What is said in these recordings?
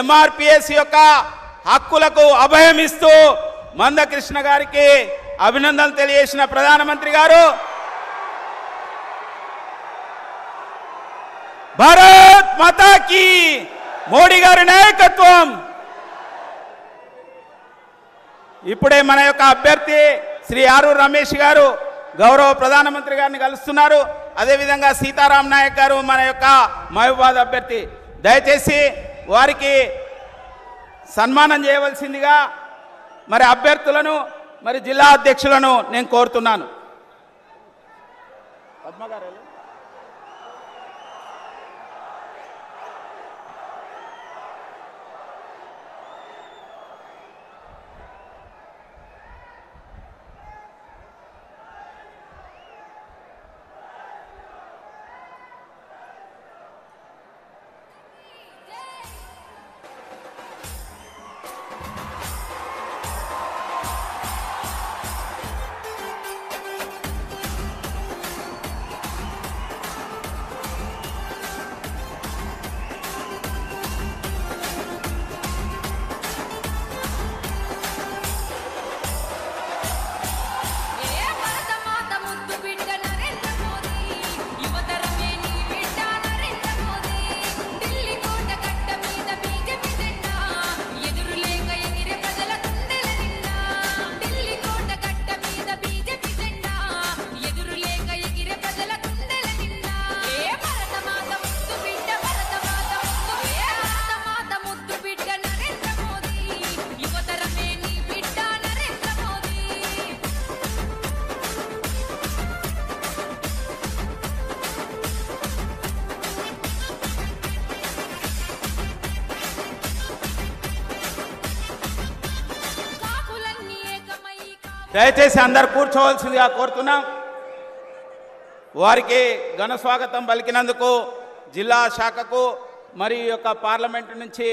ఎంఆర్పిఎస్ యొక్క హక్కులకు అభయం ఇస్తూ మందకృష్ణ గారికి అభినందనలు తెలియజేసిన ప్రధానమంత్రి గారు భారత్ మాతా కీ మోడీ గారి నాయకత్వం. ఇప్పుడే మన యొక్క అభ్యర్థి శ్రీ ఆరూరు రమేష్ గారు గౌరవ ప్రధానమంత్రి గారిని కలుస్తున్నారు. అదేవిధంగా సీతారాం నాయక్ గారు మన యొక్క మహబూబాద్ అభ్యర్థి. దయచేసి వారికి సన్మానం చేయవలసిందిగా మరి అభ్యర్థులను మరి జిల్లా అధ్యక్షులను నేను కోరుతున్నాను. పద్మ గారు దయచేసి అందరు కూర్చోవలసిందిగా కోరుతున్నాం. వారికి ఘన స్వాగతం పలికినందుకు జిల్లా శాఖకు మరియు యొక్క పార్లమెంటు నుంచి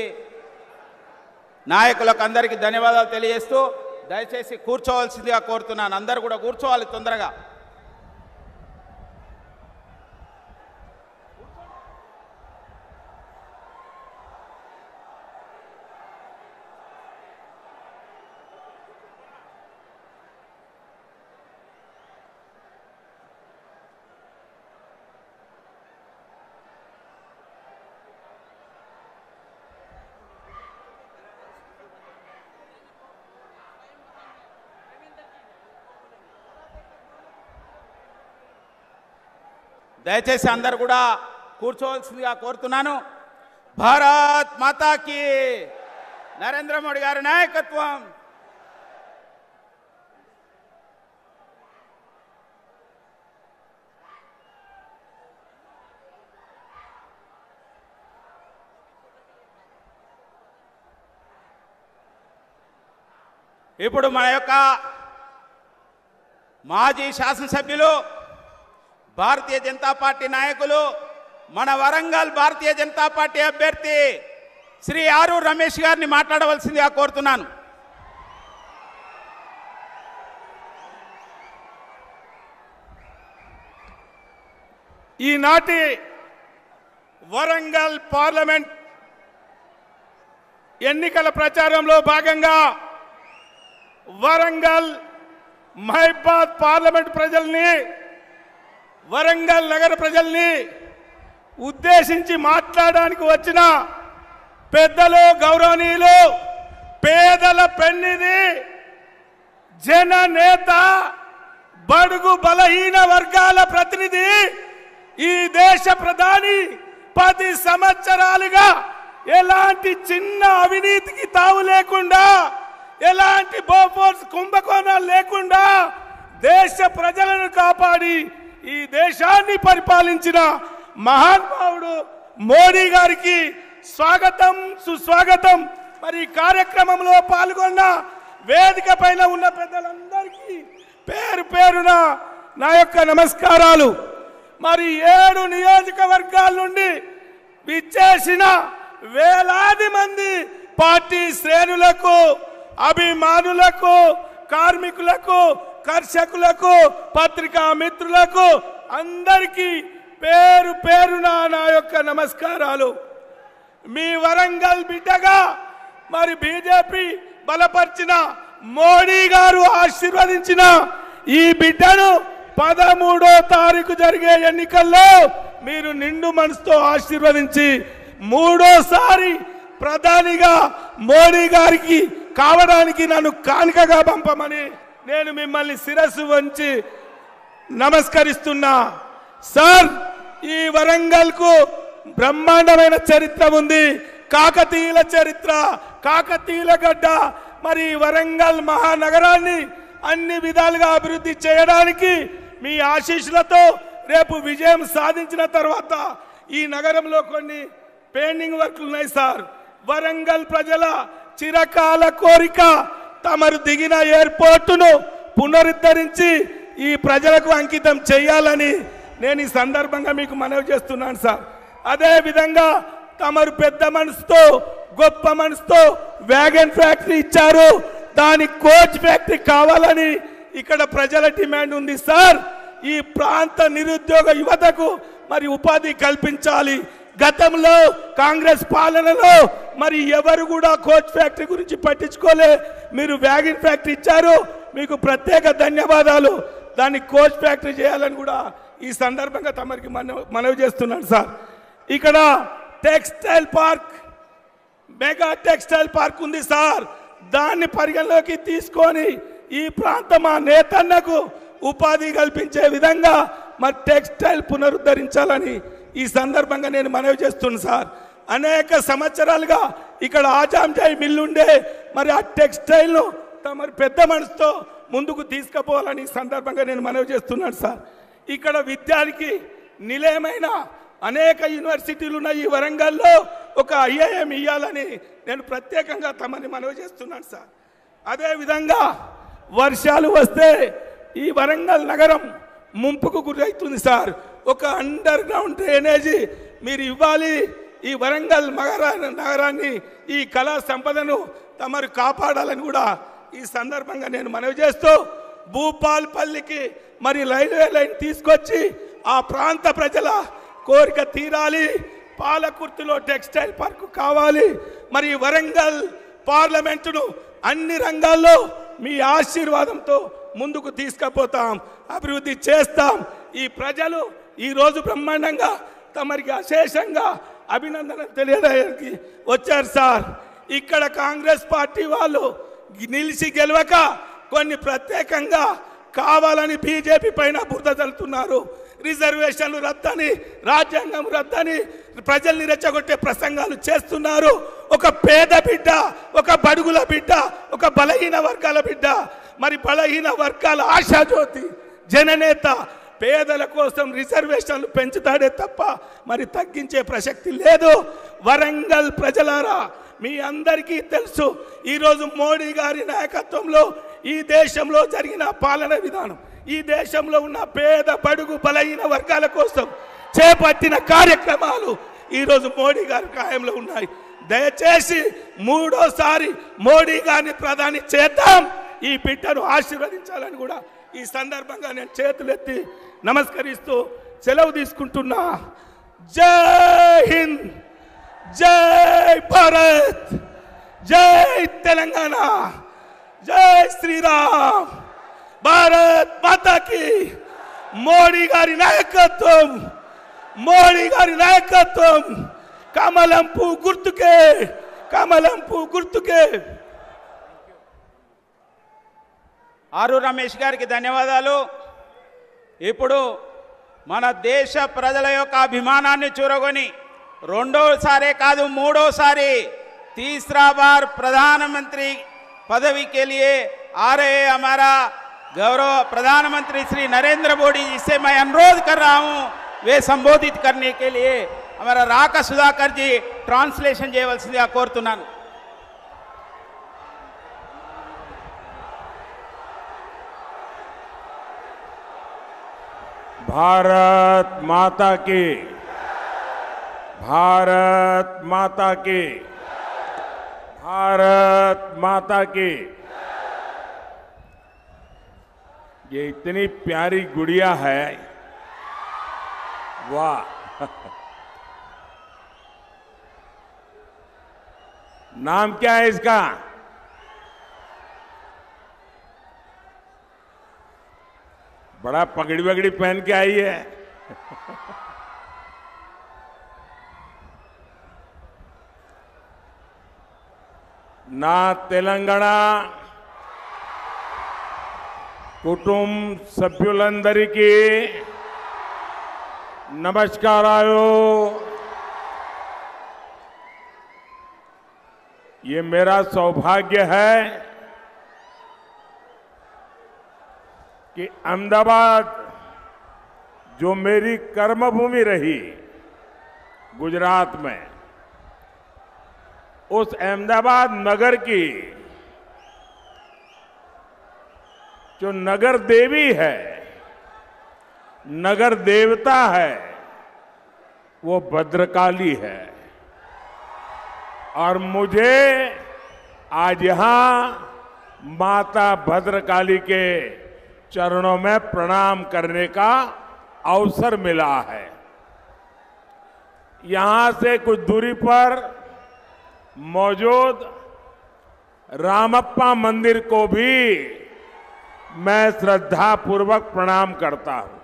నాయకులకు అందరికీ ధన్యవాదాలు తెలియజేస్తూ దయచేసి కూర్చోవలసిందిగా కోరుతున్నాను. అందరూ కూడా కూర్చోవాలి తొందరగా. దయచేసి అందరు కూడా కూర్చోవలసిందిగా కోరుతున్నాను. భారత్ మాతా కీ నరేంద్ర మోడీ గారి నాయకత్వం. ఇప్పుడు మన యొక్క మాజీ శాసనసభ్యులు భారతీయ జనతా పార్టీ నాయకులు మన వరంగల్ భారతీయ జనతా పార్టీ అభ్యర్థి శ్రీ ఆరూరు రమేష్ గారిని మాట్లాడవలసిందిగా కోరుతున్నాను. ఈనాటి వరంగల్ పార్లమెంట్ ఎన్నికల ప్రచారంలో భాగంగా వరంగల్ మహబూబాద్ పార్లమెంట్ ప్రజల్ని వరంగల్ నగర ప్రజల్ని ఉద్దేశించి మాట్లాడడానికి వచ్చిన పెద్దలు గౌరవనీయులు పేదల పెన్నిధి జననేత బడుగు బలహీన వర్గాల ప్రతినిధి ఈ దేశ ప్రధాని 10 సంవత్సరాలుగా ఎలాంటి చిన్న అవినీతికి తావు లేకుండా ఎలాంటి బోఫోర్స్ కుంభకోణాలు లేకుండా దేశ ప్రజలను కాపాడి ఈ దేశాన్ని పరిపాలించిన మహానుభావుడు మోడీ గారికి స్వాగతం సుస్వాగతం. మరి కార్యక్రమంలో పాల్గొన్న వేదిక పైన ఉన్న పెద్దలందరికీ పేరు పేరున నా యొక్క నమస్కారాలు. మరి 7 నియోజకవర్గాల నుండి విచ్చేసిన వేలాది మంది పార్టీ శ్రేణులకు అభిమానులకు కార్మికులకు కర్షకులకు పత్రికా మిత్రులకు అందరికీ పేరు పేరున నా యొక్క నమస్కారాలు. మీ వరంగల్ బిడ్డగా మరి బీజేపీ బలపరిచిన మోడీ గారు ఆశీర్వదించిన ఈ బిడ్డను 13వ తారీఖు జరిగే ఎన్నికల్లో మీరు నిండు మనసుతో ఆశీర్వదించి మూడోసారి ప్రధానిగా మోడీ గారికి కావడానికి నన్ను కానుకగా పంపమని నేను మిమ్మల్ని శిరస్సు వంచి నమస్కరిస్తున్నా. సార్, ఈ వరంగల్ కు బ్రహ్మాండమైన చరిత్ర ఉంది. కాకతీయుల చరిత్ర, కాకతీయుల గడ్డ. మరి వరంగల్ మహానగరాన్ని అన్ని విధాలుగా అభివృద్ధి చేయడానికి మీ ఆశీస్సులతో రేపు విజయం సాధించిన తర్వాత ఈ నగరంలో కొన్ని పెండింగ్ వర్క్లు ఉన్నాయి సార్. వరంగల్ ప్రజల చిరకాల కోరిక తమరు దిగిన ఎయిర్పోర్టును పునరుద్ధరించి ఈ ప్రజలకు అంకితం చేయాలని నేను ఈ సందర్భంగా మీకు మనవి చేస్తున్నాను సార్. అదే విధంగా తమరు పెద్ద మనసుతో, గొప్ప మనసుతో వ్యాగన్ ఫ్యాక్టరీ ఇచ్చారు. దాని కోచ్ ఫ్యాక్టరీ కావాలని ఇక్కడ ప్రజల డిమాండ్ ఉంది సార్. ఈ ప్రాంత నిరుద్యోగ యువతకు మరి ఉపాధి కల్పించాలి. గతంలో కాంగ్రెస్ పాలనలో మరి ఎవరు కూడా కోచ్ ఫ్యాక్టరీ గురించి పట్టించుకోలే. మీరు వ్యాగన్ ఫ్యాక్టరీ ఇచ్చారు, మీకు ప్రత్యేక ధన్యవాదాలు. దాన్ని కోచ్ ఫ్యాక్టరీ చేయాలని కూడా ఈ సందర్భంగా తమరికి మనవి చేస్తున్నాను సార్. ఇక్కడ textile park, mega textile park ఉంది సార్. దాన్ని పరిగణలోకి తీసుకొని ఈ ప్రాంతం ఆ నేతన్నకు ఉపాధి కల్పించే విధంగా మరి టెక్స్టైల్ పునరుద్ధరించాలని ఈ సందర్భంగా నేను మనవి చేస్తున్నాను సార్. అనేక సంవత్సరాలుగా ఇక్కడ ఆజాంజాయి మిల్లు ఉండే, మరి ఆ టెక్స్టైల్ను తమరు పెద్ద మనసుతో ముందుకు తీసుకుపోవాలని ఈ సందర్భంగా నేను మనవి చేస్తున్నాను సార్. ఇక్కడ విద్యానికి నిలయమైన అనేక యూనివర్సిటీలు ఉన్నాయి. ఈ వరంగల్లో ఒక ఐఐఎం ఇవ్వాలని నేను ప్రత్యేకంగా తమని మనవి చేస్తున్నాను సార్. అదేవిధంగా వర్షాలు వస్తే ఈ వరంగల్ నగరం ముంపుకు గురవుతుంది సార్. ఒక అండర్ గ్రౌండ్ డ్రైనేజీ మీరు ఇవ్వాలి. ఈ వరంగల్ నగరాన్ని, ఈ కళా సంపదను తమరు కాపాడాలని కూడా ఈ సందర్భంగా నేను మనవి చేస్తూ, భూపాల్పల్లికి మరి రైల్వే లైన్ తీసుకొచ్చి ఆ ప్రాంత ప్రజల కోరిక తీరాలి. పాలకుర్తిలో టెక్స్టైల్ పార్క్ కావాలి. మరి వరంగల్ పార్లమెంటును అన్ని రంగాల్లో మీ ఆశీర్వాదంతో ముందుకు తీసుకుపోతాం, అభివృద్ధి చేస్తాం. ఈ ప్రజలు ఈరోజు బ్రహ్మాండంగా తమరికి అశేషంగా అభినందనలు తెలియడానికి వచ్చారు సార్. ఇక్కడ కాంగ్రెస్ పార్టీ వాళ్ళు నిలిచి గెలవక కొన్ని ప్రత్యేకంగా కావాలని బీజేపీ పైన బురద చల్లుతున్నారు. రిజర్వేషన్లు రద్దని, రాజ్యాంగం రద్దని ప్రజల్ని రెచ్చగొట్టే ప్రసంగాలు చేస్తున్నారు. ఒక పేద బిడ్డ, ఒక బడుగుల బిడ్డ, ఒక బలహీన వర్గాల బిడ్డ, మరి బలహీన వర్గాల ఆశాజ్యోతి, జననేత పేదల కోసం రిజర్వేషన్లు పెంచుతాడే తప్ప మరి తగ్గించే ప్రసక్తి లేదు. వరంగల్ ప్రజలారా, మీ అందరికీ తెలుసు ఈరోజు మోడీ గారి నాయకత్వంలో ఈ దేశంలో జరిగిన పాలన విధానం, ఈ దేశంలో ఉన్న పేద బడుగు బలహీన వర్గాల కోసం చేపట్టిన కార్యక్రమాలు ఈరోజు మోడీ గారి ఖాయంలో ఉన్నాయి. దయచేసి మూడోసారి మోడీ గారిని ప్రధాని చేద్దాం. ఈ బిడ్డను ఆశీర్వదించాలని కూడా ఈ సందర్భంగా నేను చేతులెత్తి నమస్కరిస్తూ సెలవు తీసుకుంటున్నా. జై హింద్, జై భారత్, జై తెలంగాణ, జై శ్రీరామ్, భారత్ మాతాకి. మోడీ గారి నాయకత్వం, మోడీ గారి నాయకత్వం. కమలం పువ్వు గుర్తుకే, కమలం పువ్వు గుర్తుకే. ఆరు రమేష్ గారికి ధన్యవాదాలు. ఇప్పుడు మన దేశ ప్రజల యొక్క అభిమానాన్ని చూరగొని రెండోసారే కాదు మూడోసారి तीसरा बार प्रधानमंत्री पदवी के लिए आ रहे हमारा गौरव प्रधानमंत्री श्री नरेंद्र मोदी जी से मैं अनुरोध कर रहा हूं वे संबोधित करने के लिए हमारा राका सुधाकर जी ट्रांसलेशन చేయవలసిందిగా కోరుతున్నాను. भारत माता की, भारत माता की, भारत माता की। ये इतनी प्यारी गुड़िया है, वाह। नाम क्या है इसका? बड़ा पगड़ी वगड़ी पहन के आई है। ना तेलंगाना कुटुंब सभ्युलंदरिकी नमस्कारायो। ये मेरा सौभाग्य है कि अहमदाबाद जो मेरी कर्मभूमि रही गुजरात में, उस अहमदाबाद नगर की जो नगर देवी है, नगर देवता है, वो भद्रकाली है। और मुझे आज यहां माता भद्रकाली के चरणों में प्रणाम करने का अवसर मिला है। यहां से कुछ दूरी पर मौजूद रामप्पा मंदिर को भी मैं श्रद्धा पूर्वक प्रणाम करता हूं।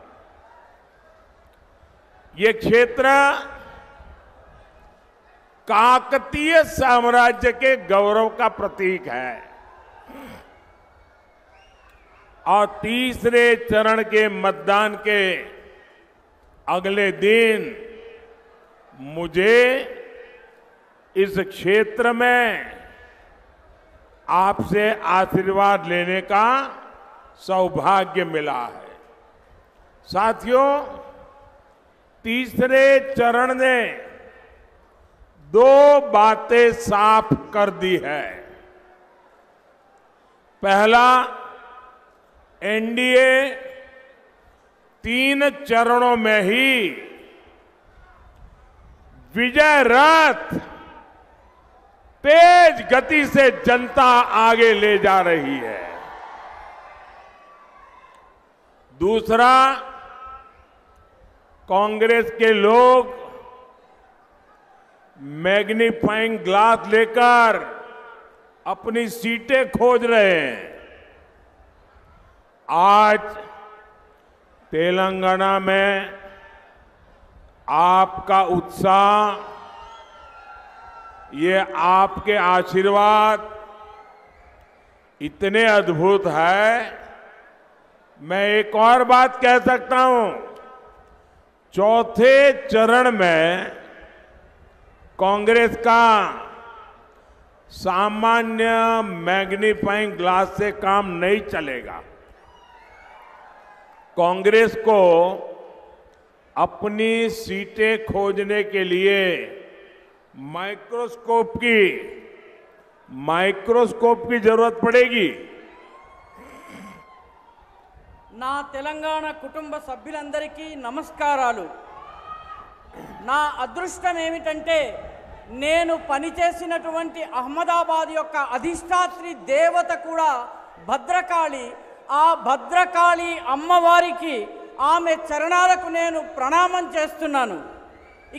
ये क्षेत्र काकतीय साम्राज्य के गौरव का प्रतीक है और तीसरे चरण के मतदान के अगले दिन मुझे इस क्षेत्र में आपसे आशीर्वाद लेने का सौभाग्य मिला है। साथियों, तीसरे चरण ने दो बातें साफ कर दी है। पहला, एनडीए 3 चरणों में ही विजय रथ तेज गति से जनता आगे ले जा रही है। दूसरा, कांग्रेस के लोग मैग्नीफाइंग ग्लास लेकर अपनी सीटें खोज रहे हैं। आज तेलंगाना में आपका उत्साह, ये आपके आशीर्वाद इतने अद्भुत है। मैं एक और बात कह सकता हूं, चौथे चरण में कांग्रेस का सामान्य मैग्नीफाइंग ग्लास से काम नहीं चलेगा। कांग्रेस को अपनी सीटें खोजने के लिए माइक्रोस्कोप की जरूरत पड़ेगी। నా తెలంగాణ కుటుంబ సభ్యులందరికీ నమస్కారాలు। నా అదృష్టం ఏమిటంటే నేను పనిచేసినటువంటి అహ్మదాబాద్ యొక్క అధిష్టాత్రి దేవత కూడా భద్రకాళి। ఆ భద్రకాళి అమ్మవారికి ఆమె చరణాలకు నేను ప్రణామం చేస్తున్నాను।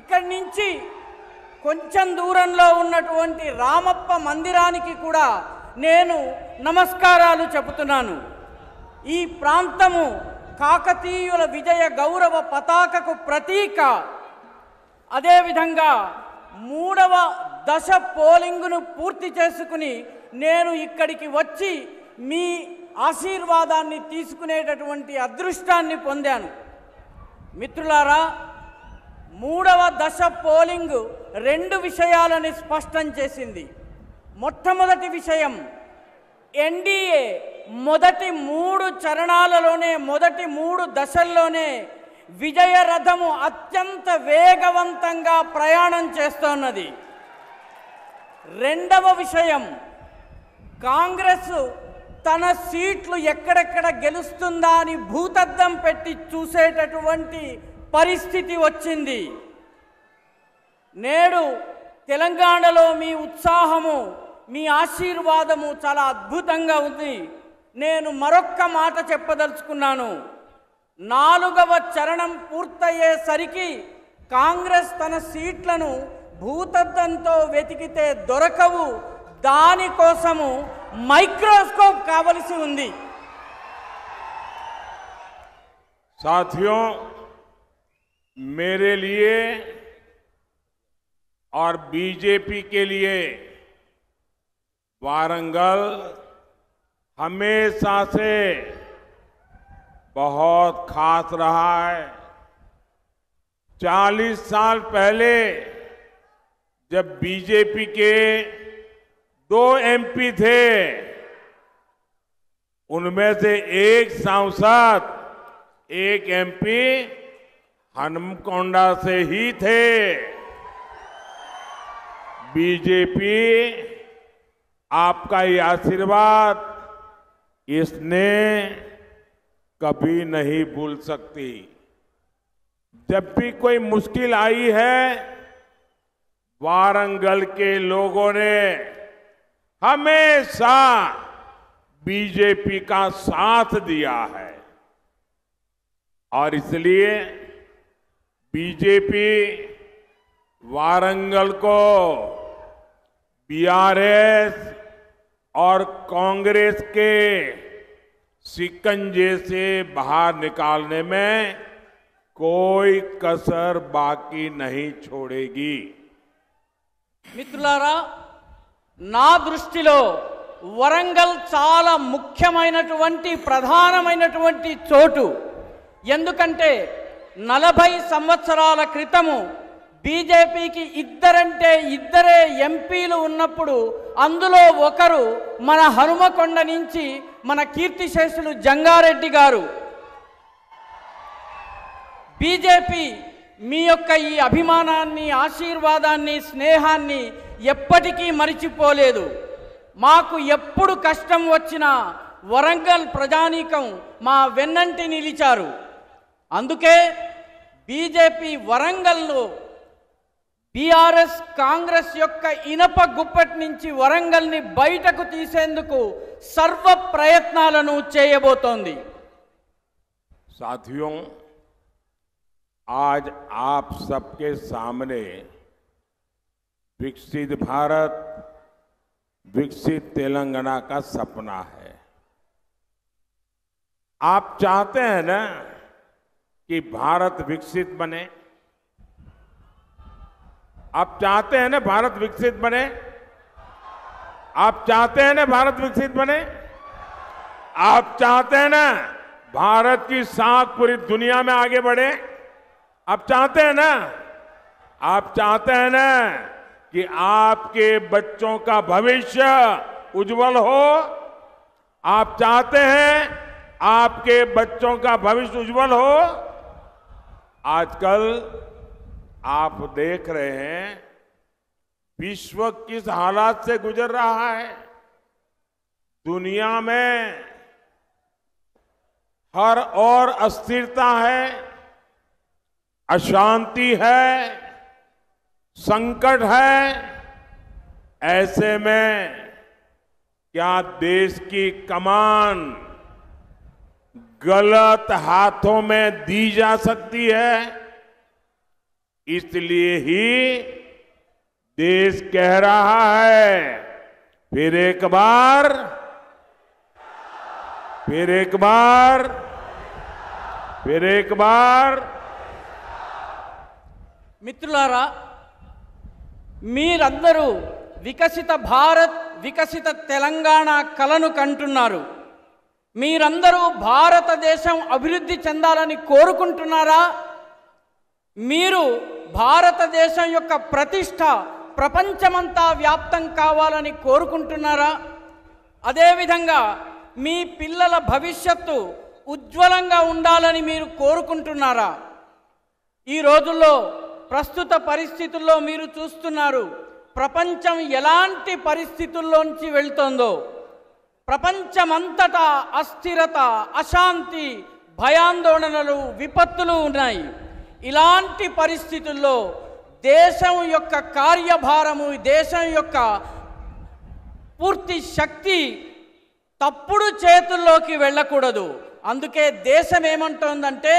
ఇక్కడి నుంచి కొంచెం దూరంలో ఉన్నటువంటి రామప్ప మందిరానికి కూడా నేను నమస్కారాలు చెబుతున్నాను। ఈ ప్రాంతము కాకతీయుల విజయ గౌరవ పతాకకు ప్రతీక। అదేవిధంగా 3వ దశ పోలింగును పూర్తి చేసుకుని నేను ఇక్కడికి వచ్చి మీ ఆశీర్వాదాన్ని తీసుకునేటటువంటి అదృష్టాన్ని పొందాను। మిత్రులారా, 3వ దశ పోలింగ్ 2 విషయాలను స్పష్టం చేసింది। మొట్టమొదటి విషయం, ఎన్డీఏ మొదటి 3 చరణాలలోనే, మొదటి 3 దశల్లోనే విజయ రథము అత్యంత వేగవంతంగా ప్రయాణం చేస్తున్నది। రెండవ విషయం, కాంగ్రెస్ తన సీట్లు ఎక్కడెక్కడ గెలుస్తుందా అని భూతద్దం పెట్టి చూసేటటువంటి పరిస్థితి వచ్చింది। నేడు తెలంగాణలో మీ ఉత్సాహము, మీ ఆశీర్వాదము చాలా అద్భుతంగా ఉంది। నేను మరొక్క మాట చెప్పదలుచుకున్నాను। 4వ చరణం పూర్తయ్యేసరికి కాంగ్రెస్ తన సీట్లను భూతద్దంతో వెతికితే దొరకవు, దానికోసము మైక్రోస్కోప్ కావలసి ఉంది. साथियों, मेरे लिए और बीजेपी के लिए वारंगल हमेशा से बहुत खास रहा है। 40 साल पहले जब बीजेपी के 2 एमपी थे, उनमें से एक सांसद, एक एमपी हनुमकोंडा से ही थे। बीजेपी आपका ये आशीर्वाद इसने कभी नहीं भूल सकती। जब भी कोई मुश्किल आई है, वारंगल के लोगों ने हमेशा बीजेपी का साथ दिया है और इसलिए बीजेपी वारंगल को बीआरएस और कांग्रेस के शिकंजे से बाहर निकालने में कोई कसर बाकी नहीं छोड़ेगी। మిత్రులారా, నా దృష్టిలో వరంగల్ చాలా ముఖ్యమైనటువంటి ప్రధానమైనటువంటి చోటు. ఎందుకంటే 40 సంవత్సరాల క్రితము బీజేపీకి ఇద్దరే ఎంపీలు ఉన్నప్పుడు అందులో ఒకరు మన హనుమకొండ నుంచి మన కీర్తిశేషులు జంగారెడ్డి గారు. బీజేపీ మీ యొక్క ఈ అభిమానాన్ని, ఆశీర్వాదాన్ని, స్నేహాన్ని ఎప్పటికీ మరిచిపోలేదు. మాకు ఎప్పుడు కష్టం వచ్చినా వరంగల్ ప్రజానీకం మా వెన్నంటి నిలిచారు. అందుకే బీజేపీ వరంగల్లో బీఆర్ఎస్ కాంగ్రెస్ యొక్క ఇనప గుప్పటి నుంచి వరంగల్ని బయటకు తీసేందుకు సర్వ ప్రయత్నాలను చేయబోతోంది. साथियों, आज आप सबके सामने विकसित भारत, विकसित तेलंगाना का सपना है। आप चाहते हैं ना कि भारत विकसित बने? आप चाहते हैं ना भारत विकसित बने? आप चाहते हैं ना भारत विकसित बने? आप चाहते हैं ना भारत की साख पूरी दुनिया में आगे बढ़े? आप चाहते हैं ना? आप चाहते हैं ना कि आपके बच्चों का भविष्य उज्जवल हो? आप चाहते हैं आपके बच्चों का भविष्य उज्जवल हो? आजकल आप देख रहे हैं विश्व किस हालात से गुजर रहा है। दुनिया में हर ओर अस्थिरता है, अशांति है, संकट है। ऐसे में क्या देश की कमान गलत हाथों में दी जा सकती है? इसलिए ही देश कह रहा है, फिर एक बार మిత్రులారా, మీరందరూ వికసిత భారత్, వికసిత తెలంగాణ కలను కంటున్నారు. మీరందరూ భారతదేశం అభివృద్ధి చెందాలని కోరుకుంటున్నారా? మీరు భారతదేశం యొక్క ప్రతిష్ట ప్రపంచమంతా వ్యాప్తం కావాలని కోరుకుంటున్నారా? అదేవిధంగా మీ పిల్లల భవిష్యత్తు ఉజ్వలంగా ఉండాలని మీరు కోరుకుంటున్నారా? ఈ రోజుల్లో ప్రస్తుత పరిస్థితుల్లో మీరు చూస్తున్నారు ప్రపంచం ఎలాంటి పరిస్థితుల్లోంచి వెళ్తోందో. ప్రపంచమంతటా అస్థిరత, అశాంతి, భయాందోళనలు, విపత్తులు ఉన్నాయి. ఇలాంటి పరిస్థితుల్లో దేశం యొక్క కార్యభారము, దేశం యొక్క పూర్తి శక్తి తప్పుడు చేతుల్లోకి వెళ్ళకూడదు. అందుకే దేశం ఏమంటోందంటే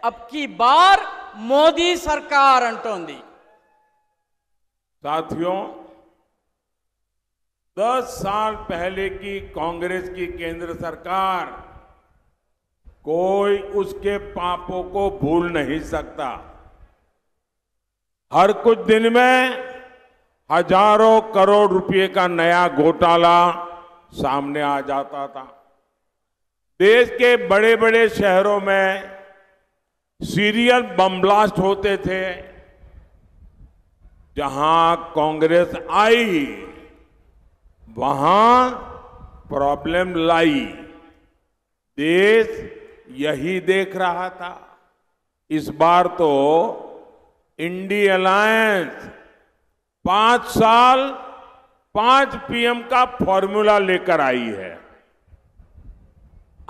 అబ్ కీ బార్ మోదీ సర్కార్ అంటోంది. साथियों, 10 साल पहले की कांग्रेस की केंद्र सरकार कोई उसके पापों को भूल नहीं सकता। हर कुछ दिन में हजारों करोड़ रुपए का नया घोटाला सामने आ जाता था। देश के बड़े बड़े शहरों में सीरियल बम ब्लास्ट होते थे। जहां कांग्रेस आई वहां प्रॉब्लम लाई। देश यही देख रहा था। इस बार तो इंडी अलायंस 5 साल 5 पीएम का फॉर्मूला लेकर आई है।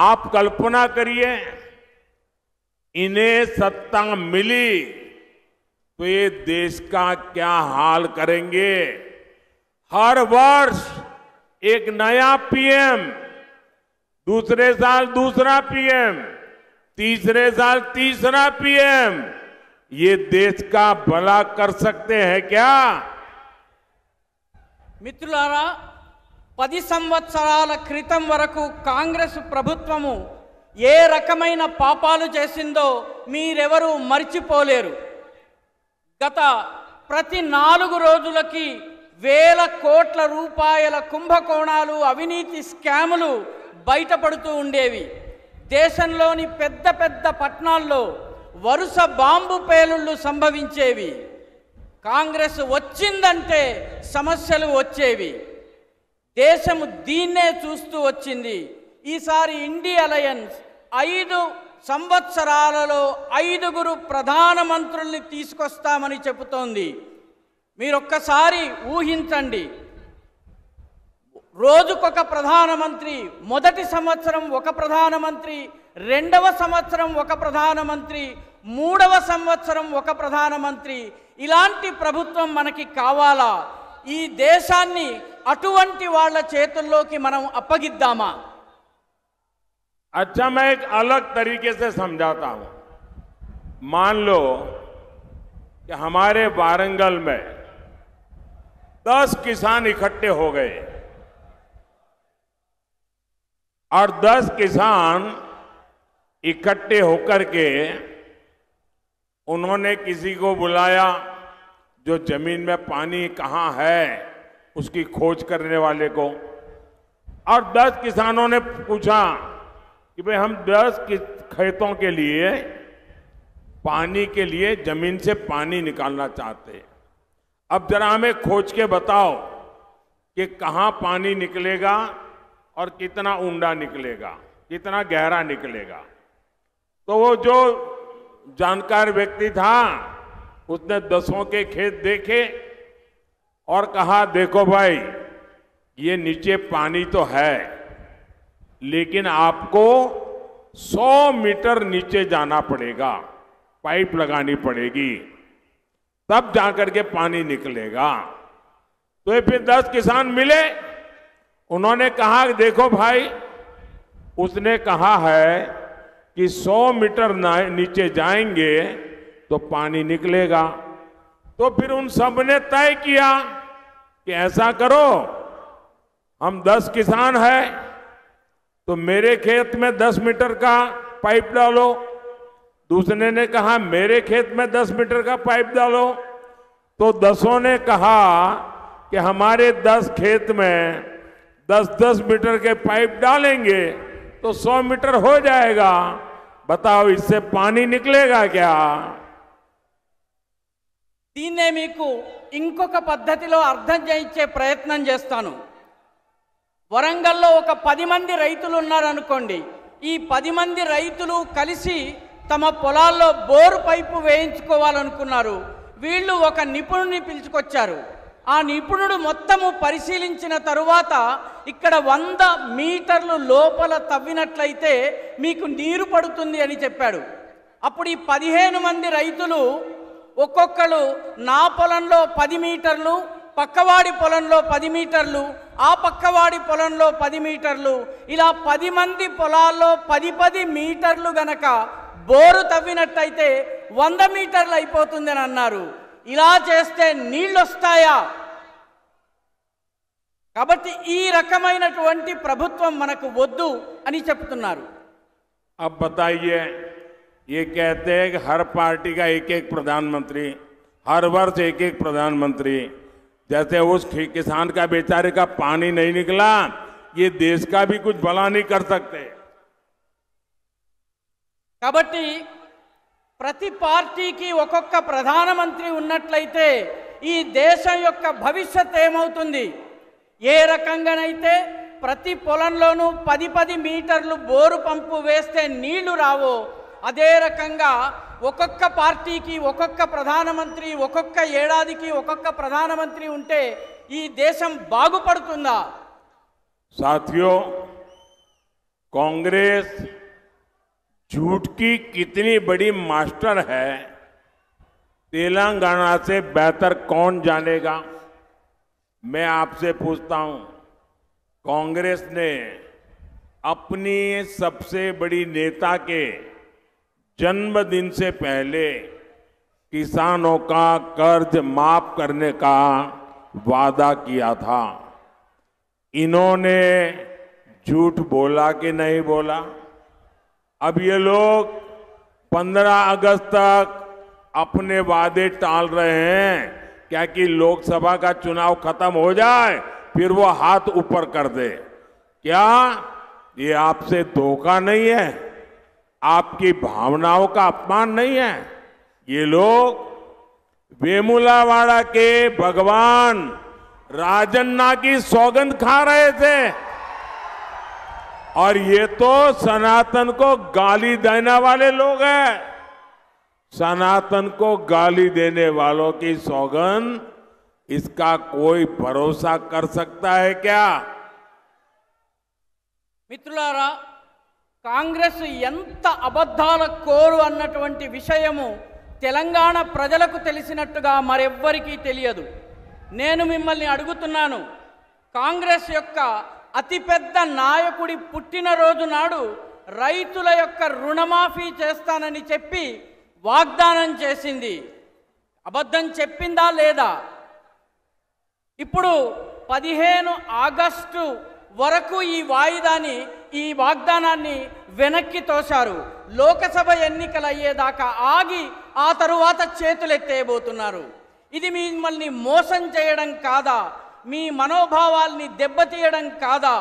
आप कल्पना करिए, इन्हें सत्ता मिली तो ये देश का क्या हाल करेंगे। हर वर्ष एक नया पीएम, दूसरे साल दूसरा पीएम, तीसरे साल तीसरा पीएम, ये देश का भला कर सकते हैं क्या? మిత్రులారా, 10 సంవత్సరాల క్రితం వరకు కాంగ్రెస్ ప్రభుత్వము ఏ రకమైన పాపాలు చేసిందో మీరెవరూ మర్చిపోలేరు. గత ప్రతి 4 రోజులకి వేల కోట్ల రూపాయల కుంభకోణాలు, అవినీతి స్కాములు బయటపడుతూ ఉండేవి. దేశంలోని పెద్ద పెద్ద పట్టణాల్లో వరుస బాంబు పేలుళ్లు సంభవించేవి. కాంగ్రెస్ వచ్చిందంటే సమస్యలు వచ్చేవి. దేశము దీన్నే చూస్తూ వచ్చింది. ఈసారి ఇండి అలయన్స్ 5 సంవత్సరాలలో 5గురు ప్రధానమంత్రుల్ని తీసుకొస్తామని చెబుతోంది. మీరొక్కసారి ఊహించండి, రోజుకొక ప్రధానమంత్రి, మొదటి సంవత్సరం ఒక ప్రధానమంత్రి, రెండవ సంవత్సరం ఒక ప్రధానమంత్రి, మూడవ సంవత్సరం ఒక ప్రధానమంత్రి. ఇలాంటి ప్రభుత్వం మనకి కావాలా? ఈ దేశాన్ని అటువంటి వాళ్ళ చేతుల్లోకి మనం అప్పగిద్దామా? अच्छा, मैं एक अलग तरीके से समझाता हूं। मान लो कि हमारे वारंगल में 10 किसान इकट्ठे हो गए और 10 किसान इकट्ठे होकर के उन्होंने किसी को बुलाया जो जमीन में पानी कहां है उसकी खोज करने वाले को, और 10 किसानों ने पूछा कि भाई हम 10 खेतों के लिए पानी के लिए जमीन से पानी निकालना चाहते हैं। अब जरा हमें खोज के बताओ कि कहां पानी निकलेगा और कितना ऊंडा निकलेगा, कितना गहरा निकलेगा। तो वो जो जानकार व्यक्ति था उसने 10 के खेत देखे और कहा, देखो भाई, ये नीचे पानी तो है, लेकिन आपको 100 मीटर नीचे जाना पड़ेगा, पाइप लगानी पड़ेगी, तब जाकर के पानी निकलेगा। तो ये फिर 10 किसान मिले, उन्होंने कहा, देखो भाई, उसने कहा है कि 100 मीटर नीचे जाएंगे तो पानी निकलेगा। तो फिर उन सब ने तय किया कि ऐसा करो, हम 10 किसान हैं तो मेरे खेत में 10 मीटर का पाइप डालो। दूसरे ने कहा मेरे खेत में 10 मीटर का पाइप डालो। तो 10 ने कहा कि हमारे 10 खेत में 10-10 मीटर के पाइप डालेंगे तो 100 मीटर हो जाएगा। बताओ, इससे पानी निकलेगा क्या? దీన్నే మీకు ఇంకొక పద్ధతిలో అర్థం చేయించే ప్రయత్నం చేస్తాను. వరంగల్లో ఒక 10 మంది రైతులు ఉన్నారనుకోండి. ఈ 10 మంది రైతులు కలిసి తమ పొలాల్లో బోరు పైపు వేయించుకోవాలనుకున్నారు. వీళ్ళు ఒక నిపుణుడిని పిలుచుకొచ్చారు. ఆ నిపుణుడు మొత్తము పరిశీలించిన తరువాత ఇక్కడ 100 మీటర్లు లోపల తవ్వినట్లయితే మీకు నీరు పడుతుంది అని చెప్పాడు. అప్పుడు ఈ 15 మంది రైతులు ఒక్కొక్కరు నా పొలంలో 10 మీటర్లు, పక్కవాడి పొలంలో 10 మీటర్లు, ఆ పక్కవాడి పొలంలో 10 మీటర్లు, ఇలా 10 మంది పొలాల్లో 10 మీటర్లు గనక బోరు తవ్వినట్టయితే 100 మీటర్లు అయిపోతుందని అన్నారు. ఇలా చేస్తే నీళ్ళు వస్తాయా? కాబట్టి ఈ రకమైనటువంటి ప్రభుత్వం మనకు వద్దు అని చెప్తున్నారు. अब बताइए, ये कहते हैं कि हर पार्टी का एक एक प्रधानमंत्री, हर वर्ष एक एक प्रधानमंत्री, जैसे उस किसान का बेचारे का पानी नहीं निकला, ये देश का भी कुछ भला नहीं कर सकते. కాబట్టి ప్రతి పార్టీకి ఒక్కొక్క ప్రధానమంత్రి ఉన్నట్లయితే ఈ దేశం యొక్క భవిష్యత్ ఏమవుతుంది? ఏ రకంగానైతే ప్రతి పొలంలోనూ 10 మీటర్లు బోరు పంపు వేస్తే నీళ్లు రావో, అదే రకంగా ఒక్కొక్క పార్టీకి ఒక్కొక్క ప్రధానమంత్రి, ఒక్కొక్క ఏడాదికి ఒక్కొక్క ప్రధానమంత్రి ఉంటే ఈ దేశం బాగుపడుతుందా? साथियों, कांग्रेस झूठ की कितनी बड़ी मास्टर है, तेलंगाना से बेहतर कौन जानेगा? मैं आपसे पूछता हूं, कांग्रेस ने अपनी सबसे बड़ी नेता के जन्मदिन से पहले किसानों का कर्ज माफ करने का वादा किया था. इन्होंने झूठ बोला कि नहीं बोला? अब ये लोग 15 अगस्त तक अपने वादे टाल रहे हैं, क्या कि लोकसभा का चुनाव खत्म हो जाए फिर वो हाथ ऊपर कर दे. क्या ये आपसे धोखा नहीं है? आपकी भावनाओं का अपमान नहीं है? ये लोग वेमुलावाड़ा के भगवान राजन्ना की सौगंध खा रहे थे और ये तो सनातन को गाली देने वाले लोग हैं. सनातन को गाली देने वालों की सौगंध, इसका कोई भरोसा कर सकता है क्या? మిత్రులారా, కాంగ్రెస్ ఎంత అబద్ధాల కోరు అన్నటువంటి విషయము తెలంగాణ ప్రజలకు తెలిసినట్టుగా మరెవ్వరికీ తెలియదు. నేను మిమ్మల్ని అడుగుతున్నాను, కాంగ్రెస్ యొక్క అతిపెద్ద నాయకుడి పుట్టినరోజు నాడు రైతుల యొక్క రుణమాఫీ చేస్తానని చెప్పి వాగ్దానం చేసింది. అబద్ధం చెప్పిందా లేదా? ఇప్పుడు 15 ఆగస్టు వరకు ఈ వాగ్దానాన్ని వెనక్కి తోశారు. లోకసభ ఎన్నికలు అయ్యేదాకా ఆగి ఆ తరువాత చేతులెత్తేయబోతున్నారు. ఇది మిమ్మల్ని మోసం చేయడం కాదా? మీ మనోభావాల్ని దెబ్బతీయడం కాదా?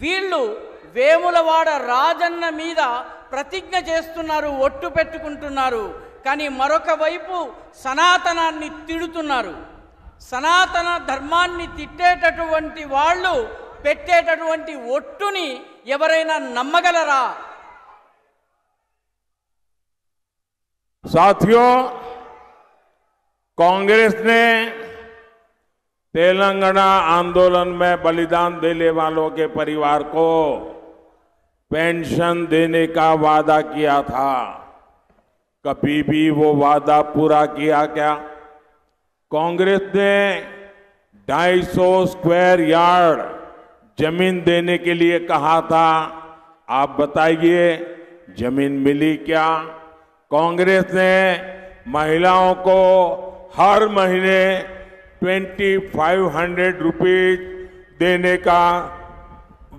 వీళ్ళు వేములవాడ రాజన్న మీద ప్రతిజ్ఞ చేస్తున్నారు, ఒట్టు పెట్టుకుంటున్నారు, కానీ మరొక వైపు సనాతనాన్ని తిడుతున్నారు. సనాతన ధర్మాన్ని తిట్టేటటువంటి వాళ్ళు పెట్టేటటువంటి ఒట్టుని ఎవరైనా నమ్మగలరా? साथियों, कांग्रेस ने तेलंगाना आंदोलन में बलिदान देने वालों के परिवार को पेंशन देने का वादा किया था. कभी भी वो वादा पूरा किया क्या? कांग्रेस ने 250 स्क्वायर यार्ड जमीन देने के लिए कहा था. आप बताइए, जमीन मिली क्या? कांग्रेस ने महिलाओं को हर महीने 2500 रुपीज देने का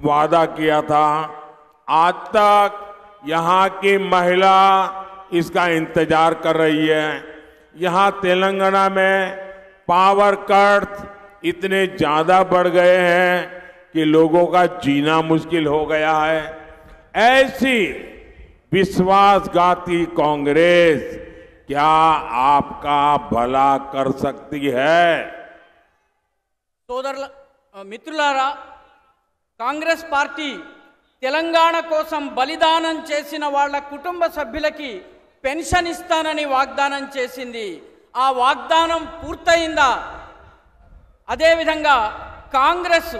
वादा किया था. आज तक यहाँ की महिला इसका इंतजार कर रही है. यहाँ तेलंगाना में पावर कट इतने ज्यादा बढ़ गए हैं कि लोगों का जीना मुश्किल हो गया है. ऐसी विश्वासघाती कांग्रेस क्या आपका भला कर सकती है? మిత్రులారా, కాంగ్రెస్ పార్టీ తెలంగాణ కోసం బలిదానం చేసిన వాళ్ళ కుటుంబ సభ్యులకి పెన్షన్ ఇస్తానని వాగ్దానం చేసింది. ఆ వాగ్దానం పూర్తయిందా? అదేవిధంగా కాంగ్రెస్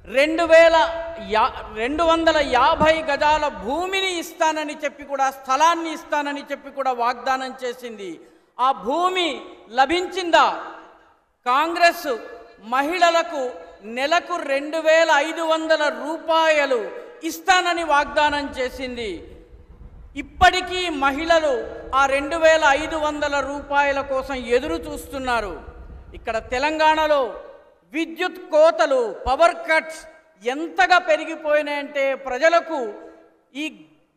250 గజాల భూమిని ఇస్తానని చెప్పి కూడా, స్థలాన్ని ఇస్తానని చెప్పి కూడా వాగ్దానం చేసింది. ఆ భూమి లభించిందా? కాంగ్రెస్ మహిళలకు నెలకు 2500 రూపాయలు ఇస్తానని వాగ్దానం చేసింది. ఇప్పటికీ మహిళలు ఆ 2500 రూపాయల కోసం ఎదురు చూస్తున్నారు. ఇక్కడ తెలంగాణలో విద్యుత్ కోతలు, పవర్ కట్స్ ఎంతగా పెరిగిపోయినాయంటే ప్రజలకు ఈ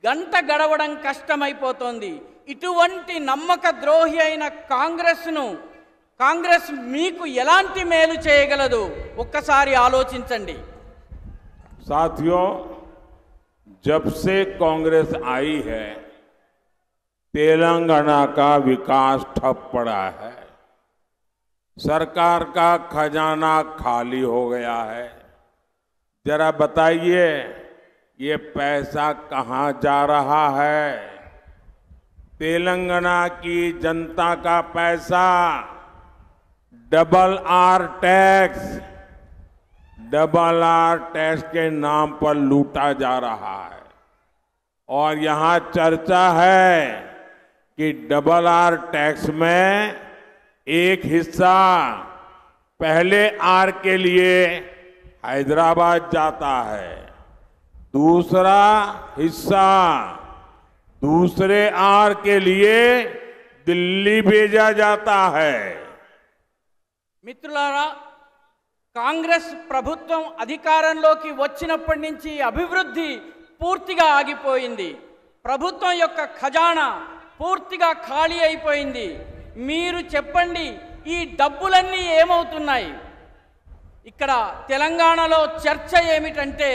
గంట గడవడం కష్టమైపోతోంది. ఇటువంటి నమ్మక ద్రోహి అయిన కాంగ్రెస్ మీకు ఎలాంటి మేలు చేయగలదు ఒక్కసారి ఆలోచించండి. साथियों, जब से कांग्रेस आई है तेलंगाना का विकास ठप पड़ा है, सरकार का खजाना खाली हो गया है। जरा बताइए ये पैसा कहां जा रहा है? तेलंगाना की जनता का पैसा डबल आर टैक्स के नाम पर लूटा जा रहा है। और यहां चर्चा है कि डबल आर टैक्स में एक हिस्सा पहले आर के लिए हैदराबाद जाता है, दूसरा हिस्सा दूसरे आर के लिए दिल्ली भेजा जाता है। మిత్రులారా, కాంగ్రెస్ ప్రభుత్వం అధికారంలోకి వచ్చినప్పటి నుంచి అభివృద్ధి పూర్తిగా ఆగిపోయింది. ప్రభుత్వం యొక్క ఖజానా పూర్తిగా ఖాళీ అయిపోయింది. మీరు చెప్పండి, ఈ డబ్బులన్నీ ఏమవుతున్నాయి? ఇక్కడ తెలంగాణలో చర్చ ఏమిటంటే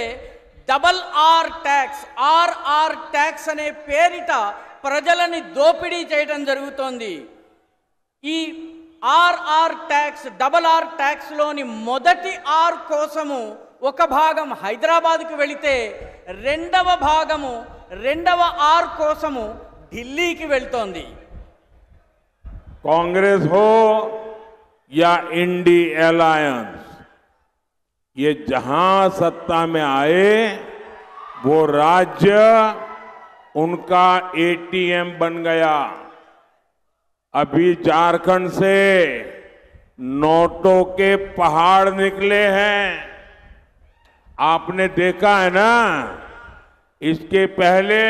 double R tax, R R tax అనే పేరిట ప్రజలని దోపిడీ చేయడం జరుగుతోంది. ఈ ఆర్ఆర్ ట్యాక్స్, డబల్ ఆర్ ట్యాక్స్లోని మొదటి ఆర్ కోసము ఒక భాగం హైదరాబాద్కు వెళితే రెండవ ఆర్ కోసము ఢిల్లీకి వెళ్తోంది. कांग्रेस हो या इंडी अलायंस, ये जहां सत्ता में आए वो राज्य उनका एटीएम बन गया। अभी झारखंड से नोटों के पहाड़ निकले हैं, आपने देखा है ना। इसके पहले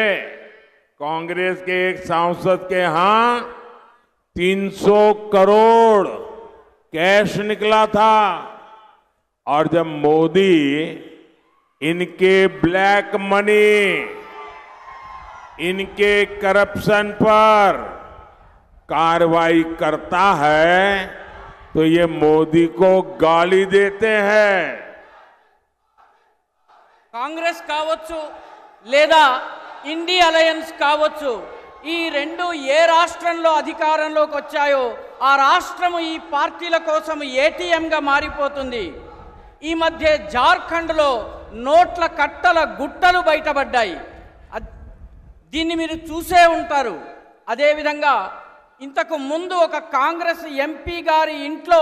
कांग्रेस के एक सांसद के यहां 300 करोड़ कैश निकला था, और जब मोदी इनके ब्लैक मनी, इनके करप्शन पर कार्रवाई करता है तो ये मोदी को गाली देते हैं। కాంగ్రెస్ కావచ్చు లేదా ఇండి అలయన్స్ కావచ్చు, ఈ రెండు ఏ రాష్ట్రంలో అధికారంలోకి వచ్చాయో ఆ రాష్ట్రము ఈ పార్టీల కోసం ఏటీఎంగా మారిపోతుంది. ఈ మధ్య జార్ఖండ్లో నోట్ల కట్టల గుట్టలు బయటపడ్డాయి. దీన్ని మీరు చూసే ఉంటారు. అదేవిధంగా ఇంతకు ముందు ఒక కాంగ్రెస్ ఎంపీ గారి ఇంట్లో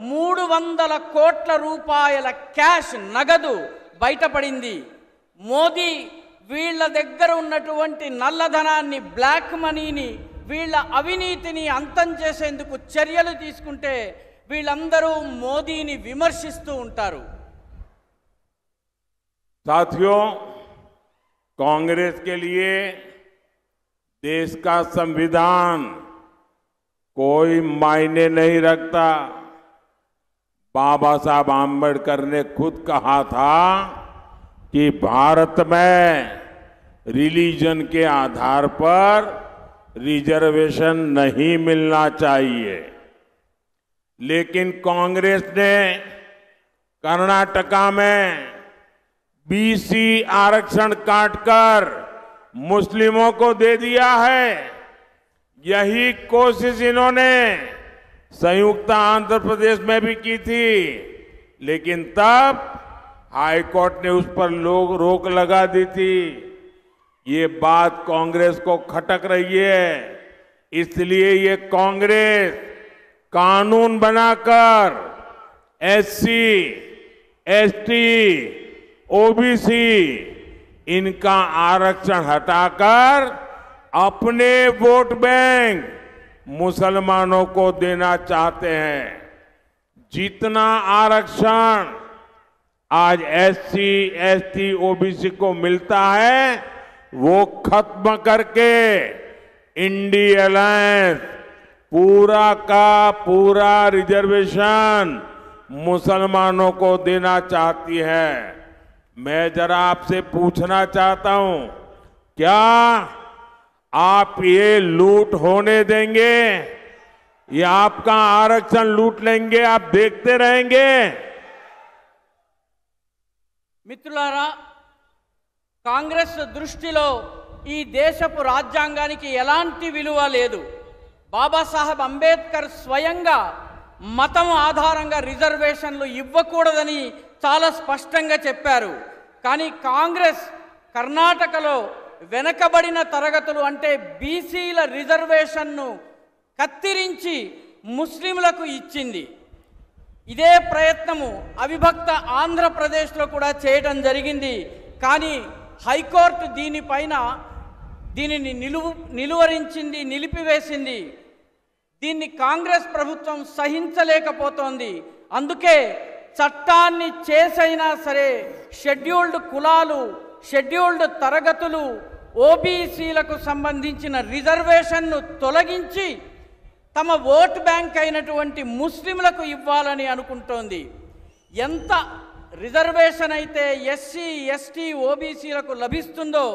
300 కోట్ల రూపాయల క్యాష్, నగదు బయటపడింది. మోదీ వీళ్ళ దగ్గర ఉన్నటువంటి నల్లధనాన్ని, బ్లాక్ మనీని, వీళ్ళ అవినీతిని అంతం చేసేందుకు చర్యలు తీసుకుంటే వీళ్ళందరూ మోదీని విమర్శిస్తూ ఉంటారు. साथियों, कांग्रेस के लिए देश का संविधान कोई मायने नहीं रखता। बाबा साहब आम्बेडकर ने खुद कहा था कि भारत में रिलीजन के आधार पर रिजर्वेशन नहीं मिलना चाहिए। लेकिन कांग्रेस ने कर्नाटका में बीसी आरक्षण काटकर मुस्लिमों को दे दिया है। यही कोशिश इन्होंने संयुक्त आंध्र प्रदेश में भी की थी, लेकिन तब हाईकोर्ट ने उस पर रोक लगा दी थी। ये बात कांग्रेस को खटक रही है, इसलिए ये कांग्रेस कानून बनाकर एससी, एसटी, ओबीसी इनका आरक्षण हटाकर अपने वोट बैंक मुसलमानों को देना चाहते हैं। जितना आरक्षण आज एससी, एसटी, ओबीसी को मिलता है वो खत्म करके इंडी अलायंस पूरा का पूरा रिजर्वेशन मुसलमानों को देना चाहती है। मैं जरा आपसे पूछना चाहता हूं, क्या आप ये लूट होने देंगे? ये आपका आरक्षण लूट लेंगे, आप देखते रहेंगे? మిత్రులారా, కాంగ్రెస్ దృష్టిలో ఈ దేశపు రాజ్యాంగానికి ఎలాంటి విలువ లేదు. బాబాసాహెబ్ అంబేద్కర్ స్వయంగా మతం ఆధారంగా రిజర్వేషన్లు ఇవ్వకూడదని చాలా స్పష్టంగా చెప్పారు. కానీ కాంగ్రెస్ కర్ణాటకలో వెనకబడిన తరగతులు అంటే బీసీల రిజర్వేషన్ను కత్తిరించి ముస్లింలకు ఇచ్చింది. ఇదే ప్రయత్నము అవిభక్త ఆంధ్రప్రదేశ్లో కూడా చేయడం జరిగింది. కానీ హైకోర్టు దీనిని నిలువరించింది, నిలిపివేసింది. దీన్ని కాంగ్రెస్ ప్రభుత్వం సహించలేకపోతోంది. అందుకే చట్టాన్ని చేసైనా సరే షెడ్యూల్డ్ కులాలు, షెడ్యూల్డ్ తరగతులు, ఓబీసీలకు సంబంధించిన రిజర్వేషన్ను తొలగించి తమ ఓట్ బ్యాంక్ అయినటువంటి ముస్లింలకు ఇవ్వాలని అనుకుంటోంది. ఎంత రిజర్వేషన్ అయితే ఎస్సీ, ఎస్టీ, ఓబీసీలకు లభిస్తుందో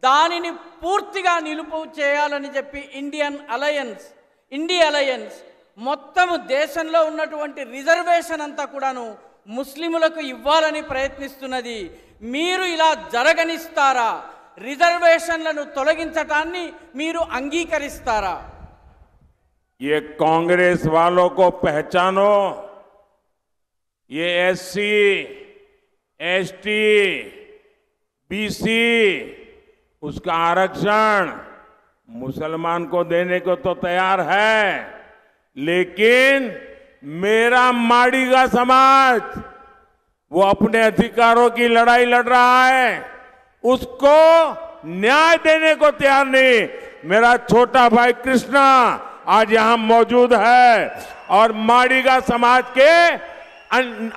దానిని పూర్తిగా నిలుపు చేయాలని చెప్పి ఇండి అలయన్స్ మొత్తం దేశంలో ఉన్నటువంటి రిజర్వేషన్ అంతా కూడాను ముస్లిములకు ఇవ్వాలని ప్రయత్నిస్తున్నది. మీరు ఇలా జరగనిస్తారా? రిజర్వేషన్లను తొలగించటాన్ని మీరు అంగీకరిస్తారా? ये कांग्रेस वालों को पहचानो। ये एससी, एसटी, बीसी उसका आरक्षण मुसलमान को देने को तो तैयार है, लेकिन मेरा माड़ीगा समाज वो अपने अधिकारों की लड़ाई लड़ रहा है, उसको न्याय देने को तैयार नहीं। मेरा छोटा भाई कृष्णा आज यहां मौजूद है और माड़ीगा समाज के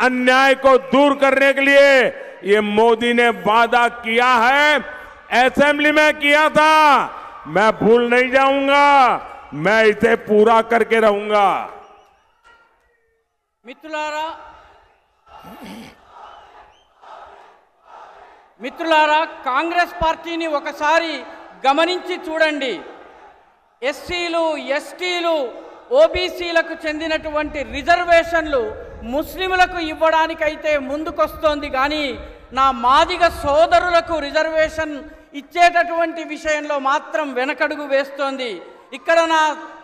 अन्याय को दूर करने के लिए ये मोदी ने वादा किया है, असेंबली में किया था। मैं भूल नहीं जाऊंगा, मैं इसे पूरा करके रहूंगा। మిత్రులారా, కాంగ్రెస్ పార్టీని ఒకసారి గమనించి చూడండి. ఎస్సీలు, ఎస్టీలు, ఓబీసీలకు చెందినటువంటి రిజర్వేషన్లు ముస్లింలకు ఇవ్వడానికైతే ముందుకొస్తోంది. కానీ నా మాదిగ సోదరులకు రిజర్వేషన్ ఇచ్చేటటువంటి విషయంలో మాత్రం వెనకడుగు వేస్తోంది. ఇక్కడ నా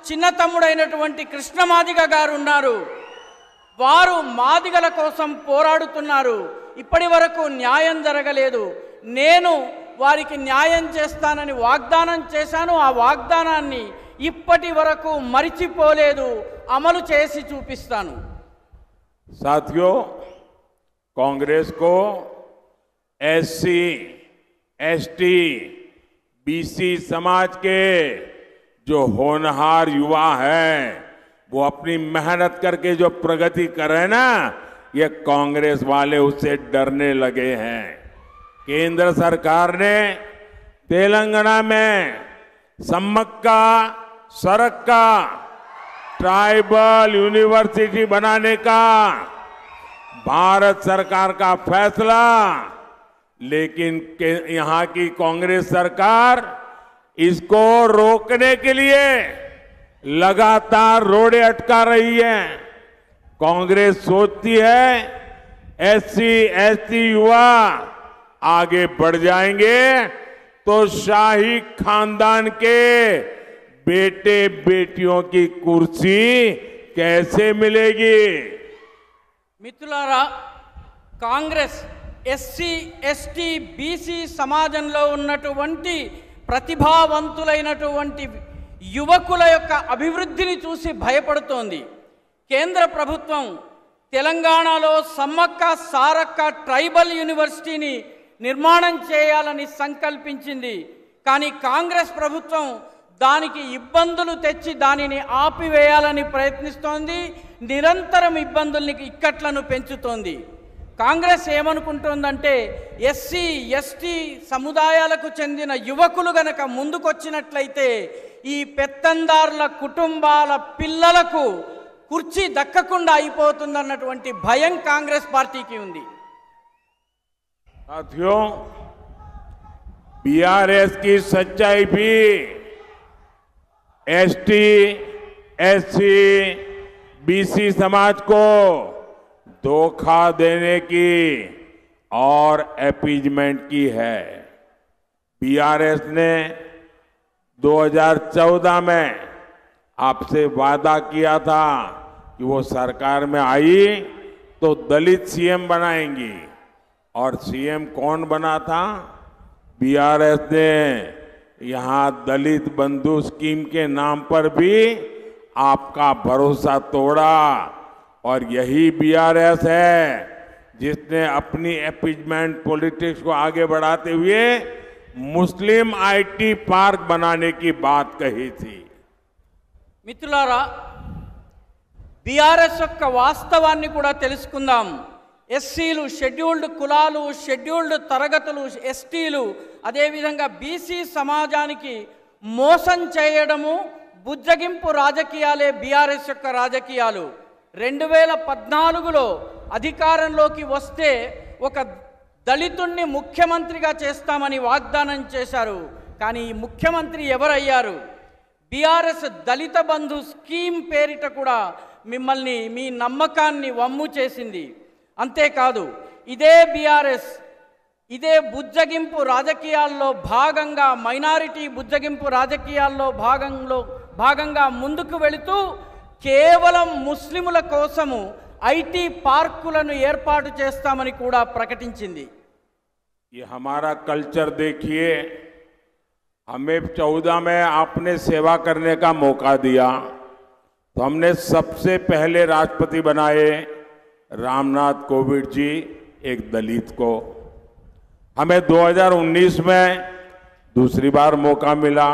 చిన్న తమ్ముడైనటువంటి కృష్ణ మాదిగ గారు ఉన్నారు. వారు మాదిగల కోసం పోరాడుతున్నారు. ఇప్పటి వరకు న్యాయం జరగలేదు. నేను వారికి న్యాయం చేస్తానని వాగ్దానం చేశాను. ఆ వాగ్దానాన్ని ఇప్పటి వరకు మరిచిపోలేదు, అమలు చేసి చూపిస్తాను. साथियों, कांग्रेस को एससी, एसटी, बीसी समाज के जो होनहार युवा हैं वो अपनी मेहनत करके जो प्रगति कर रहे हैं ना, ये कांग्रेस वाले उससे डरने लगे हैं। केंद्र सरकार ने तेलंगाना में सम्मक्का सरक्का ट्राइबल यूनिवर्सिटी बनाने का भारत सरकार का फैसला, लेकिन यहां की कांग्रेस सरकार इसको रोकने के लिए लगातार रोड़े अटका रही है। कांग्रेस सोचती है एससी, एसटी युवा आगे बढ़ जाएंगे तो शाही खानदान के बेटे बेटियों की कुर्सी कैसे मिलेगी? మిత్రులారా, కాంగ్రెస్ ఎస్సీ, ఎస్టీ, బీసీ సమాజంలో ఉన్నటువంటి ప్రతిభావంతులైనటువంటి యువకుల యొక్క అభివృద్ధిని చూసి భయపడుతోంది. కేంద్ర ప్రభుత్వం తెలంగాణలో సమ్మక్క సారక్క ట్రైబల్ యూనివర్సిటీని నిర్మాణం చేయాలని సంకల్పించింది. కానీ కాంగ్రెస్ ప్రభుత్వం దానికి ఇబ్బందులు తెచ్చి దానిని ఆపివేయాలని ప్రయత్నిస్తోంది. నిరంతరం ఇబ్బందుల్ని ఇక్కట్లను పెంచుతోంది. కాంగ్రెస్ ఏమనుకుంటుందంటే ఎస్సీ ఎస్టీ సముదాయాలకు చెందిన యువకులు గనక ముందుకొచ్చినట్లయితే ఈ పెత్తందారుల కుటుంబాల పిల్లలకు కుర్చీ దక్కకుండా అయిపోతుందన్నటువంటి భయం కాంగ్రెస్ పార్టీకి ఉంది. साथियों, बीआरएस की सच्चाई भी एसटी, एससी, बीसी समाज को धोखा देने की और अपीजमेंट की है। बीआरएस ने 2014 में आपसे वादा किया था कि वो सरकार में आई तो दलित सीएम बनाएंगी, और सीएम कौन बना था? बीआरएस ने यहां दलित बंधु स्कीम के नाम पर भी आपका भरोसा तोड़ा, और यही बीआरएस है जिसने अपनी अपीजमेंट पॉलिटिक्स को आगे बढ़ाते हुए मुस्लिम आईटी पार्क बनाने की बात कही थी। మిత్రులారా, బీఆర్ఎస్ యొక్క వాస్తవాన్ని కూడా తెలుసుకుందాం. ఎస్సీలు, షెడ్యూల్డ్ కులాలు, షెడ్యూల్డ్ తరగతులు, ఎస్టీలు, అదేవిధంగా బీసీ సమాజానికి మోసం చేయడము, బుజ్జగింపు రాజకీయాలే బీఆర్ఎస్ యొక్క రాజకీయాలు. 2014లో అధికారంలోకి వస్తే ఒక దళితుణ్ణి ముఖ్యమంత్రిగా చేస్తామని వాగ్దానం చేశారు. కానీ ఈ ముఖ్యమంత్రి ఎవరయ్యారు? బీఆర్ఎస్ దళిత బంధు స్కీమ్ పేరిట కూడా మిమ్మల్ని, మీ నమ్మకాన్ని వమ్ము చేసింది. అంతేకాదు, ఇదే బీఆర్ఎస్ ఇదే బుజ్జగింపు రాజకీయాల్లో భాగంగా, మైనారిటీ బుజ్జగింపు రాజకీయాల్లో భాగంగా ముందుకు వెళుతూ కేవలం ముస్లిముల కోసము ఐటీ పార్కులను ఏర్పాటు చేస్తామని కూడా ప్రకటించింది. ये हमारा कल्चर देखिए, हमें 14 में आपने सेवा करने का मौका दिया तो हमने सबसे पहले राष्ट्रपति बनाए रामनाथ कोविंद जी, एक दलित को। हमें 2019 में दूसरी बार मौका मिला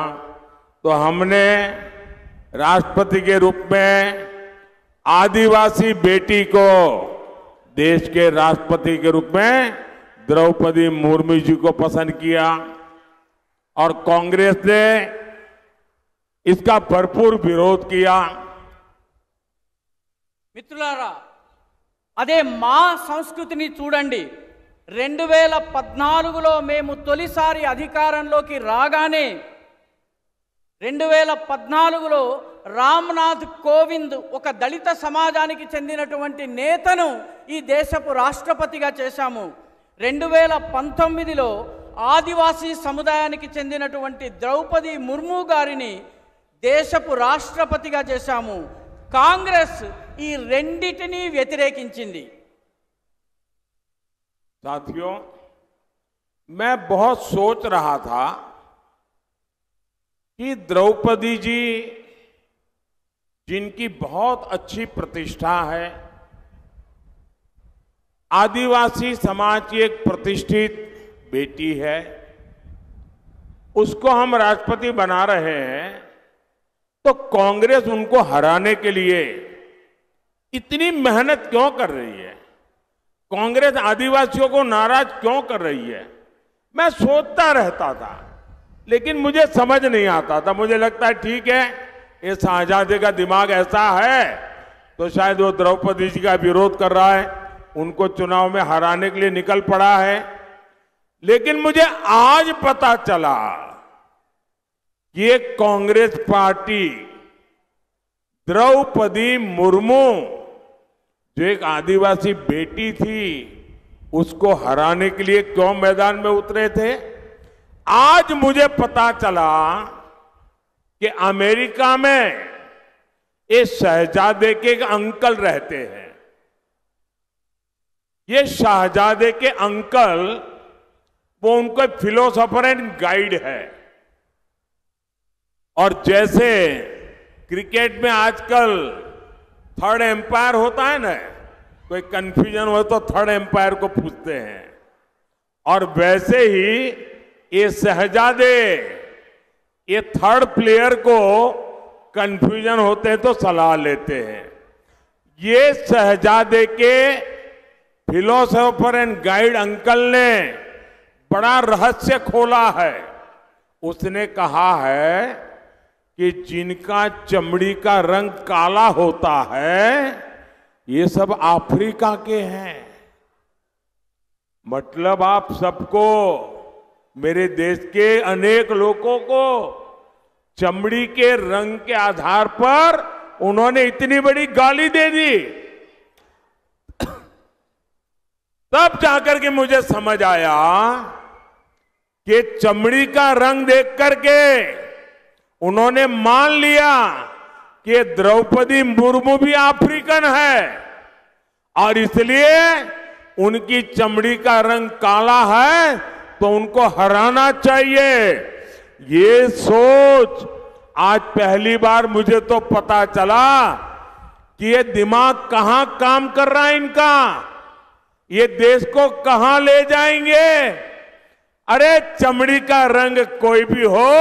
तो हमने राष्ट्रपति के रूप में आदिवासी बेटी को देश के राष्ट्रपति के रूप में द्रौपदी मुर्मू जी को पसंद किया, और कांग्रेस ने इसका भरपूर विरोध किया। మిత్రులారా, అదే మా సంస్కృతిని చూడండి. 2014లో మేము తొలిసారి అధికారంలోకి రాగానే 2014లో రామ్నాథ్ కోవింద్ ఒక దళిత సమాజానికి చెందినటువంటి నేతను ఈ దేశపు రాష్ట్రపతిగా చేశాము. 2019లో ఆదివాసీ సముదాయానికి చెందినటువంటి ద్రౌపది ముర్ము గారిని దేశపు రాష్ట్రపతిగా చేశాము. కాంగ్రెస్ ఈ రెండిటిని వ్యతిరేకించింది. साथियों, मैं बहुत सोच रहा था कि द्रौपदी जी, जिनकी बहुत अच्छी प्रतिष्ठा है, आदिवासी समाज की एक प्रतिष्ठित बेटी है, उसको हम राष्ट्रपति बना रहे हैं, तो कांग्रेस उनको हराने के लिए इतनी मेहनत क्यों कर रही है? कांग्रेस आदिवासियों को नाराज क्यों कर रही है? मैं सोचता रहता था, लेकिन मुझे समझ नहीं आता था। मुझे लगता है ठीक है, ये शाहजादे का दिमाग ऐसा है तो शायद वो द्रौपदी जी का विरोध कर रहा है, उनको चुनाव में हराने के लिए निकल पड़ा है। लेकिन मुझे आज पता चला कि ये कांग्रेस पार्टी द्रौपदी मुर्मू, जो एक आदिवासी बेटी थी, उसको हराने के लिए क्यों मैदान में उतरे थे। आज मुझे पता चला कि अमेरिका में ये शहजादे के एक अंकल रहते हैं। ये शहजादे के अंकल, वो उनका फिलोसोफर एंड गाइड है। और जैसे क्रिकेट में आजकल थर्ड एम्पायर होता है ना, कोई कंफ्यूजन हो तो थर्ड एम्पायर को पूछते हैं, और वैसे ही ये शहजादे, ये थर्ड प्लेयर को कंफ्यूजन होते हैं तो सलाह लेते हैं। ये शहजादे के फिलोसोफर एंड गाइड अंकल ने बड़ा रहस्य खोला है। उसने कहा है कि जिनका चमड़ी का रंग काला होता है ये सब अफ्रीका के हैं। मतलब आप सबको, मेरे देश के अनेक लोगों को चमड़ी के रंग के आधार पर उन्होंने इतनी बड़ी गाली दे दी। तब जाकर के मुझे समझ आया कि चमड़ी का रंग देख करके उन्होंने मान लिया कि द्रौपदी मुर्मू भी अफ्रीकन है और इसलिए उनकी चमड़ी का रंग काला है तो उनको हराना चाहिए। ये सोच आज पहली बार मुझे तो पता चला कि ये दिमाग कहां काम कर रहा है इनका, ये देश को कहां ले जाएंगे। अरे चमड़ी का रंग कोई भी हो,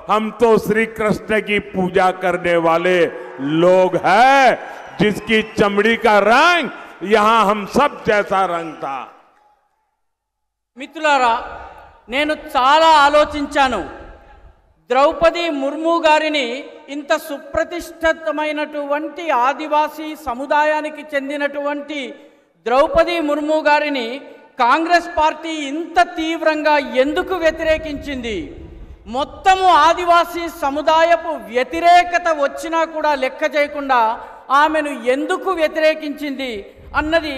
हम तो श्री कृष्ण की पूजा करने वाले लोग हैं, जिसकी चमड़ी का रंग यहां हम सब जैसा रंग था। మిత్రులారా, నేను చాలా ఆలోచించాను. ద్రౌపది ముర్ము గారిని ఇంత సుప్రతిష్ఠితమైనటువంటి ఆదివాసీ సముదాయానికి చెందినటువంటి ద్రౌపది ముర్ము గారిని కాంగ్రెస్ పార్టీ ఇంత తీవ్రంగా ఎందుకు వ్యతిరేకించింది? మొత్తము ఆదివాసీ సముదాయపు వ్యతిరేకత వచ్చినా కూడా లెక్క చేయకుండా ఆమెను ఎందుకు వ్యతిరేకించింది అన్నది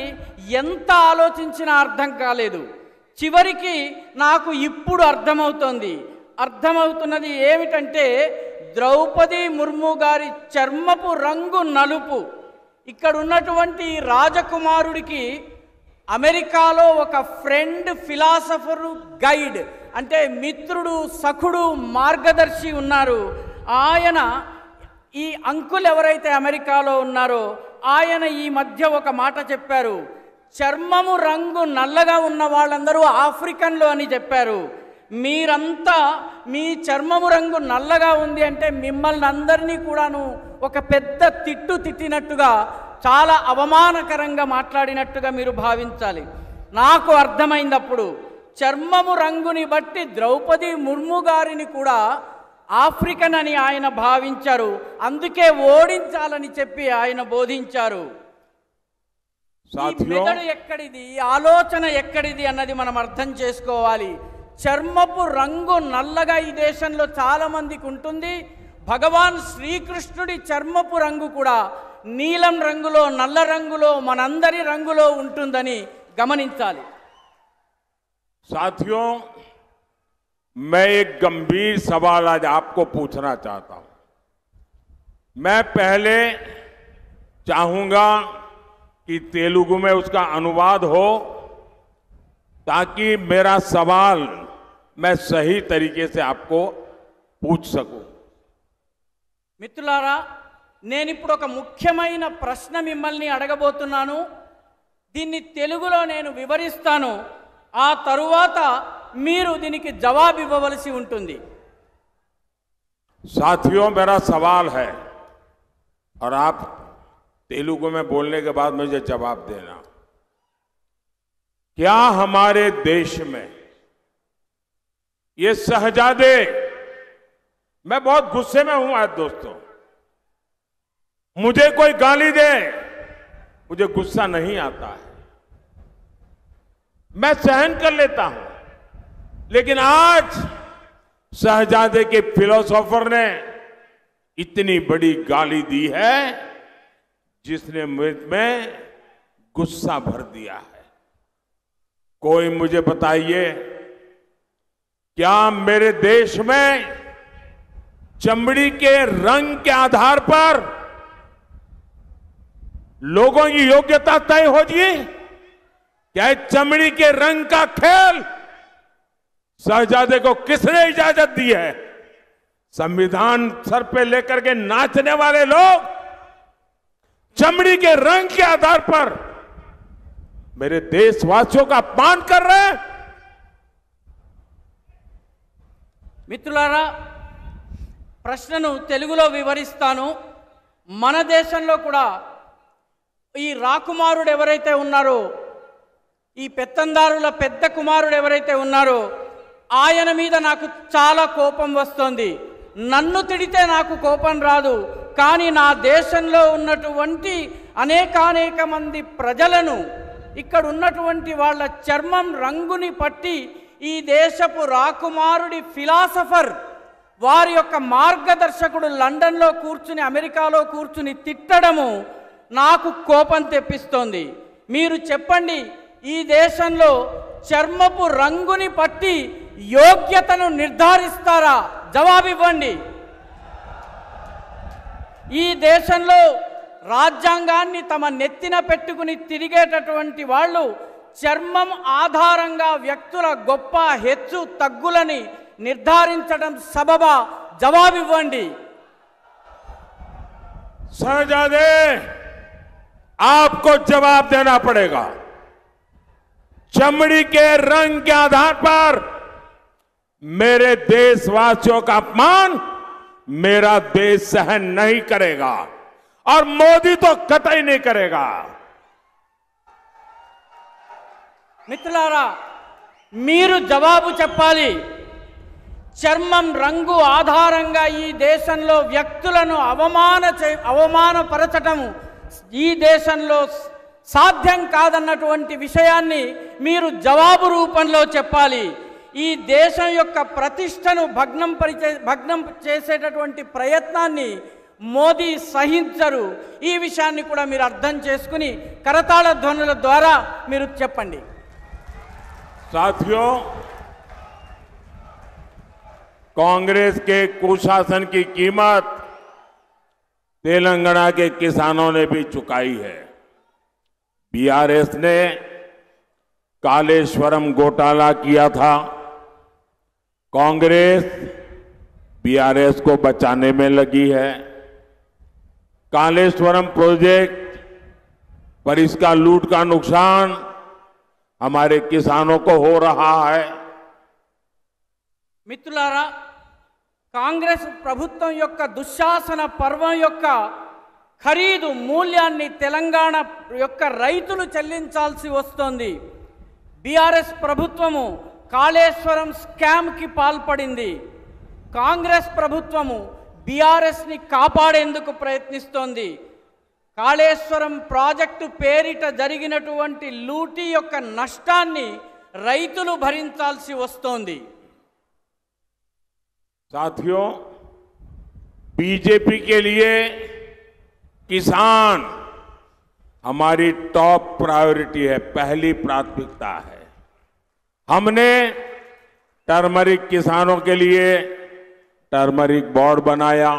ఎంత ఆలోచించినా అర్థం కాలేదు. చివరికి నాకు ఇప్పుడు అర్థమవుతున్నది ఏమిటంటే, ద్రౌపది ముర్ము గారి చర్మపు రంగు నలుపు. ఇక్కడ ఉన్నటువంటి రాజకుమారుడికి అమెరికాలో ఒక ఫ్రెండ్, ఫిలాసఫరు, గైడ్ అంటే మిత్రుడు, సఖుడు, మార్గదర్శి ఉన్నారు. ఆయన, ఈ అంకుల్ ఎవరైతే అమెరికాలో ఉన్నారో ఆయన ఈ మధ్య ఒక మాట చెప్పారు. చర్మము రంగు నల్లగా ఉన్న వాళ్ళందరూ ఆఫ్రికన్లు అని చెప్పారు. మీరంతా మీ చర్మము రంగు నల్లగా ఉంది అంటే మిమ్మల్ని అందరినీ కూడాను ఒక పెద్ద తిట్టినట్టుగా, చాలా అవమానకరంగా మాట్లాడినట్టుగా మీరు భావించాలి. నాకు అర్థమైందప్పుడు చర్మము రంగుని బట్టి ద్రౌపది ముర్ము గారిని కూడా ఆఫ్రికన్ అని ఆయన భావించారు. అందుకే ఓడించాలని చెప్పి ఆయన బోధించారు. మెదడు ఎక్కడిది, ఆలోచన ఎక్కడిది అన్నది మనం అర్థం చేసుకోవాలి. చర్మపు రంగు నల్లగా ఈ దేశంలో చాలా మందికి ఉంటుంది. భగవాన్ శ్రీకృష్ణుడి చర్మపు రంగు కూడా నీలం రంగులో, నల్ల రంగులో, మనందరి రంగులో ఉంటుందని గమనించాలి. साथियों, मैं एक गंभीर सवाल आज आपको पूछना चाहता हूं. मैं पहले चाहूंगा कि तेलुगु में उसका अनुवाद हो ताकि मेरा सवाल मैं सही तरीके से आपको पूछ सकूं. మిత్రులారా, నేను ఇప్పుడు ఒక ముఖ్యమైన ప్రశ్న మిమ్మల్ని అడగబోతున్నాను. దీన్ని తెలుగులో నేను వివరిస్తాను. ఆ తరువాత మీరు దీనికి జవాబు ఇవ్వవలసి ఉంటుంది. साथियों, मेरा सवाल है और आप तेलुगु में बोलने के बाद मुझे जवाब देना. क्या हमारे देश में ये शहजादे, मैं बहुत गुस्से में हूं आज दोस्तों, मुझे कोई गाली दे मुझे गुस्सा नहीं आता है, मैं सहन कर लेता हूं, लेकिन आज शहजादे के फिलोसोफर ने इतनी बड़ी गाली दी है जिसने में गुस्सा भर दिया है. कोई मुझे बताइए, क्या मेरे देश में चमड़ी के रंग के आधार पर लोगों की योग्यता तय होगी? क्या चमड़ी के रंग का खेल शहजादे को किसने इजाजत दी है? संविधान सर पे लेकर के नाचने वाले लोग चमड़ी के रंग के आधार पर मेरे देशवासियों का अपमान कर रहे हैं. మిత్రులారా, ప్రశ్నను తెలుగులో వివరిస్తాను. మన దేశంలో కూడా ఈ రాకుమారుడు ఎవరైతే ఉన్నారో ఈ పెత్తందారుల పెద్ద కుమారుడు ఎవరైతే ఉన్నారో ఆయన మీద నాకు చాలా కోపం వస్తుంది. నన్ను తిడితే నాకు కోపం రాదు, కానీ నా దేశంలో ఉన్నటువంటి అనేక మంది ప్రజలను, ఇక్కడ ఉన్నటువంటి వాళ్ళ చర్మం రంగుని పట్టి ఈ దేశపు రాకుమారుడి ఫిలాసఫర్, వారి యొక్క మార్గదర్శకుడు లండన్లో కూర్చుని, అమెరికాలో కూర్చుని తిట్టడము నాకు కోపం తెప్పిస్తోంది. మీరు చెప్పండి, ఈ దేశంలో చర్మపు రంగుని పట్టి యోగ్యతను నిర్ధారిస్తారా? జవాబివ్వండి. ఈ దేశంలో రాజ్యాంగాన్ని తమ నెత్తిన పెట్టుకుని తిరిగేటటువంటి వాళ్ళు చర్మం ఆధారంగా వ్యక్తుల గొప్ప హెచ్చు తగ్గులని నిర్ధారించడం సబబా? జవాబివ్వండి. शहजादे, आपको जवाब देना पड़ेगा। चमड़ी के रंग के आधार पर मेरे देशवासियों का अपमान मेरा देश सहन नहीं करेगा और मोदी तो कतई नहीं करेगा। మిత్రులారా, మీరు జవాబు చెప్పాలి. చర్మం రంగు ఆధారంగా ఈ దేశంలో వ్యక్తులను అవమానపరచటం ఈ దేశంలో సాధ్యం కాదన్నటువంటి విషయాన్ని మీరు జవాబు రూపంలో చెప్పాలి. ఈ దేశం యొక్క ప్రతిష్టను భగ్నం చేసేటటువంటి ప్రయత్నాన్ని మోదీ సహించరు. ఈ విషయాన్ని కూడా మీరు అర్థం చేసుకుని కరతాళ ధ్వనుల ద్వారా మీరు చెప్పండి. साथियों, कांग्रेस के कुशासन की कीमत तेलंगाना के किसानों ने भी चुकाई है। बीआरएस ने कालेश्वरम घोटाला किया था। कांग्रेस बीआरएस को बचाने में लगी है। कालेश्वरम प्रोजेक्ट पर इसका लूट का नुकसान हमारे किसानों को हो रहा है। మిత్రులారా, కాంగ్రెస్ ప్రభుత్వం యొక్క దుశ్శాసన పర్వం యొక్క ఖరీదు మూల్యాన్ని తెలంగాణ యొక్క రైతులు చెల్లించాల్సి వస్తోంది. బీఆర్ఎస్ ప్రభుత్వము కాళేశ్వరం స్కామ్కి పాల్పడింది. కాంగ్రెస్ ప్రభుత్వము బీఆర్ఎస్ని కాపాడేందుకు ప్రయత్నిస్తోంది. కాళేశ్వరం ప్రాజెక్టు పేరిట జరిగినటువంటి లూటీ యొక్క నష్టాన్ని రైతులు భరించాల్సి వస్తోంది. साथियों, बीजेपी के लिए किसान हमारी टॉप प्रायोरिटी है, पहली प्राथमिकता है। हमने टर्मरिक किसानों के लिए टर्मरिक बोर्ड बनाया।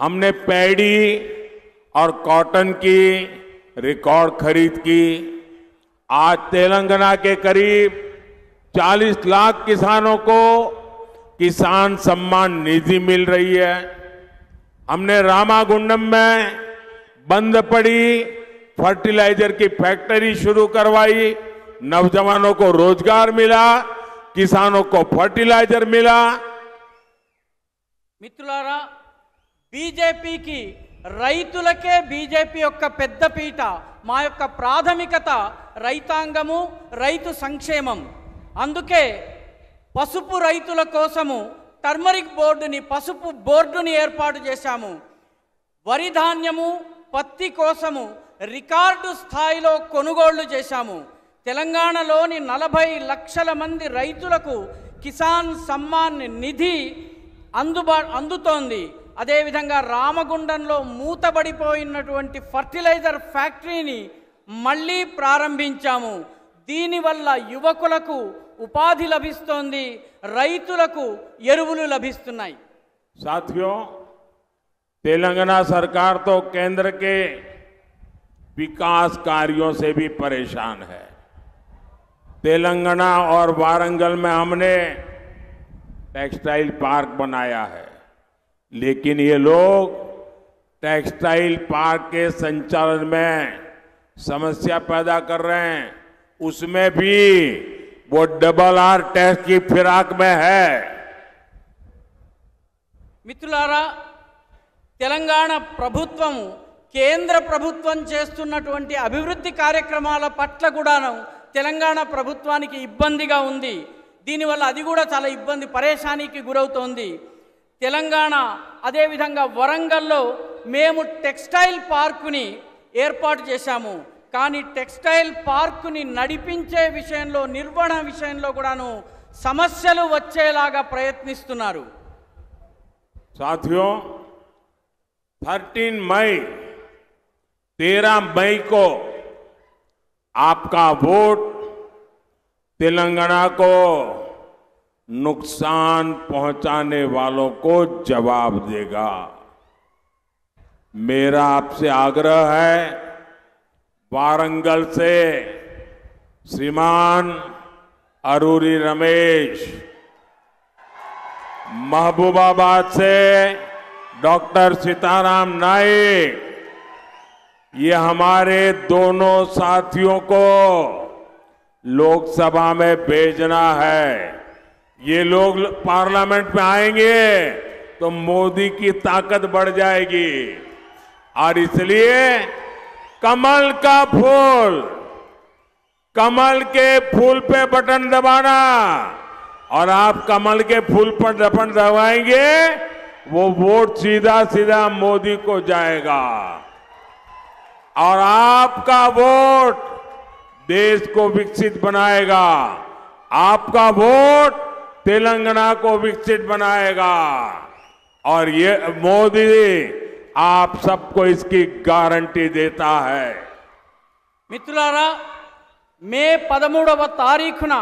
हमने पैडी और कॉटन की रिकॉर्ड खरीद की। आज तेलंगाना के करीब 40 लाख किसानों को किसान सम्मान निधि मिल रही है। हमने रामागुंडम में बंद पड़ी फर्टिलाइजर की फैक्ट्री शुरू करवाई। नौजवानों को रोजगार मिला, किसानों को फर्टिलाइजर मिला। మిత్రులారా, బీజేపీకి రైతులకే బీజేపీ యొక్క పెద్దపీట. మా యొక్క ప్రాథమికత రైతాంగము, రైతు సంక్షేమం. అందుకే పసుపు రైతుల కోసము టర్మరిక్ బోర్డుని, పసుపు బోర్డుని ఏర్పాటు చేశాము. వరి ధాన్యము, పత్తి కోసము రికార్డు స్థాయిలో కొనుగోళ్లు చేశాము. తెలంగాణలోని 40 లక్షల మంది రైతులకు కిసాన్ సమ్మాన్ నిధి అందుతోంది. అదేవిధంగా రామగుండంలో మూతబడిపోయినటువంటి ఫర్టిలైజర్ ఫ్యాక్టరీని మళ్ళీ ప్రారంభించాము. దీనివల్ల యువకులకు ఉపాధి లభిస్తోంది, రైతులకు ఎరువులు లభిస్తున్నాయి. साथियों, तेलंगाना सरकार तो केंद्र के विकास कार्यों से भी परेशान है। तेलंगाना और वारंगल में हमने टेक्सटाइल पार्क बनाया है, लेकिन ये लोग टेक्सटाइल पार्क के संचालन में समस्या पैदा कर रहे हैं। उसमें भी वो RRR टैक्स की फिराक में है। మిత్రులారా, తెలంగాణ ప్రభుత్వం కేంద్ర ప్రభుత్వం చేస్తున్నటువంటి అభివృద్ధి కార్యక్రమాల పట్ల కూడాను తెలంగాణ ప్రభుత్వానికి ఇబ్బందిగా ఉంది. దీనివల్ల అది కూడా చాలా ఇబ్బంది పరేషానికి గురవుతోంది. తెలంగాణ అదేవిధంగా వరంగల్లో మేము టెక్స్టైల్ పార్కుని ఏర్పాటు చేశాము. కానీ టెక్స్టైల్ పార్కుని నడిపించే విషయంలో, నిర్వహణ విషయంలో కూడాను సమస్యలు వచ్చేలాగా ప్రయత్నిస్తున్నారు. साथियों, 13 मई को आपका वोट तेलंगाना को नुकसान पहुंचाने वालों को जवाब देगा. मेरा आपसे आग्रह है, वारंगल से श्रीमान अरूरी रमेश, महबूबाबाद से डॉक्टर सीताराम नाइक, ये हमारे दोनों साथियों को लोकसभा में भेजना है. ये लोग पार्लियामेंट में आएंगे तो मोदी की ताकत बढ़ जाएगी. और इसलिए कमल का फूल, कमल के फूल पे बटन दबाना, और आप कमल के फूल पर बटन दबाएंगे, वो वोट सीधा सीधा मोदी को जाएगा. और आपका वोट देश को विकसित बनाएगा. आपका वोट तेलंगाना को विकसित बनाएगा. और ये मोदी आप सबको इसकी गारंटी देता है. మిత్రులారా, మే 13వ తారీఖున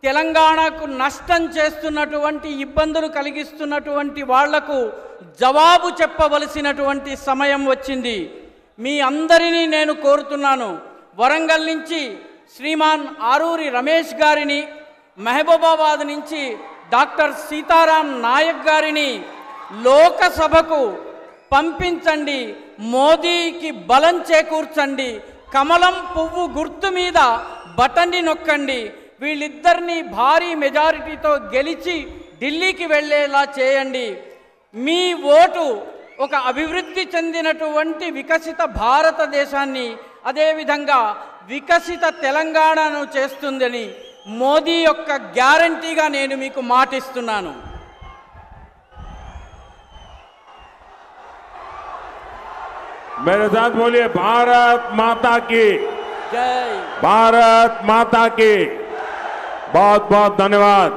తెలంగాణకు నష్టం చేస్తున్నటువంటి, ఇబ్బందులు కలిగిస్తున్నటువంటి వాళ్లకు జవాబు చెప్పవలసినటువంటి సమయం వచ్చింది. మీ అందరినీ నేను కోరుతున్నాను, వరంగల్ నుంచి శ్రీమాన్ ఆరూరి రమేష్ గారిని, మహబూబాబాద్ నుంచి డాక్టర్ సీతారాం నాయక్ గారిని లోకసభకు పంపించండి. మోదీకి బలం చేకూర్చండి. కమలం పువ్వు గుర్తు మీద బటన్ని నొక్కండి. వీళ్ళిద్దరినీ భారీ మెజారిటీతో గెలిచి ఢిల్లీకి వెళ్ళేలా చేయండి. మీ ఓటు ఒక అభివృద్ధి చెందినటువంటి వికసిత భారతదేశాన్ని, అదేవిధంగా వికసిత తెలంగాణను చేస్తుందని మోదీ యొక్క గ్యారంటీగా నేను మీకు మాటిస్తున్నాను. मेरे साथ बोलिए, भारत माता की जय. भारत माता की. बहुत बहुत धन्यवाद.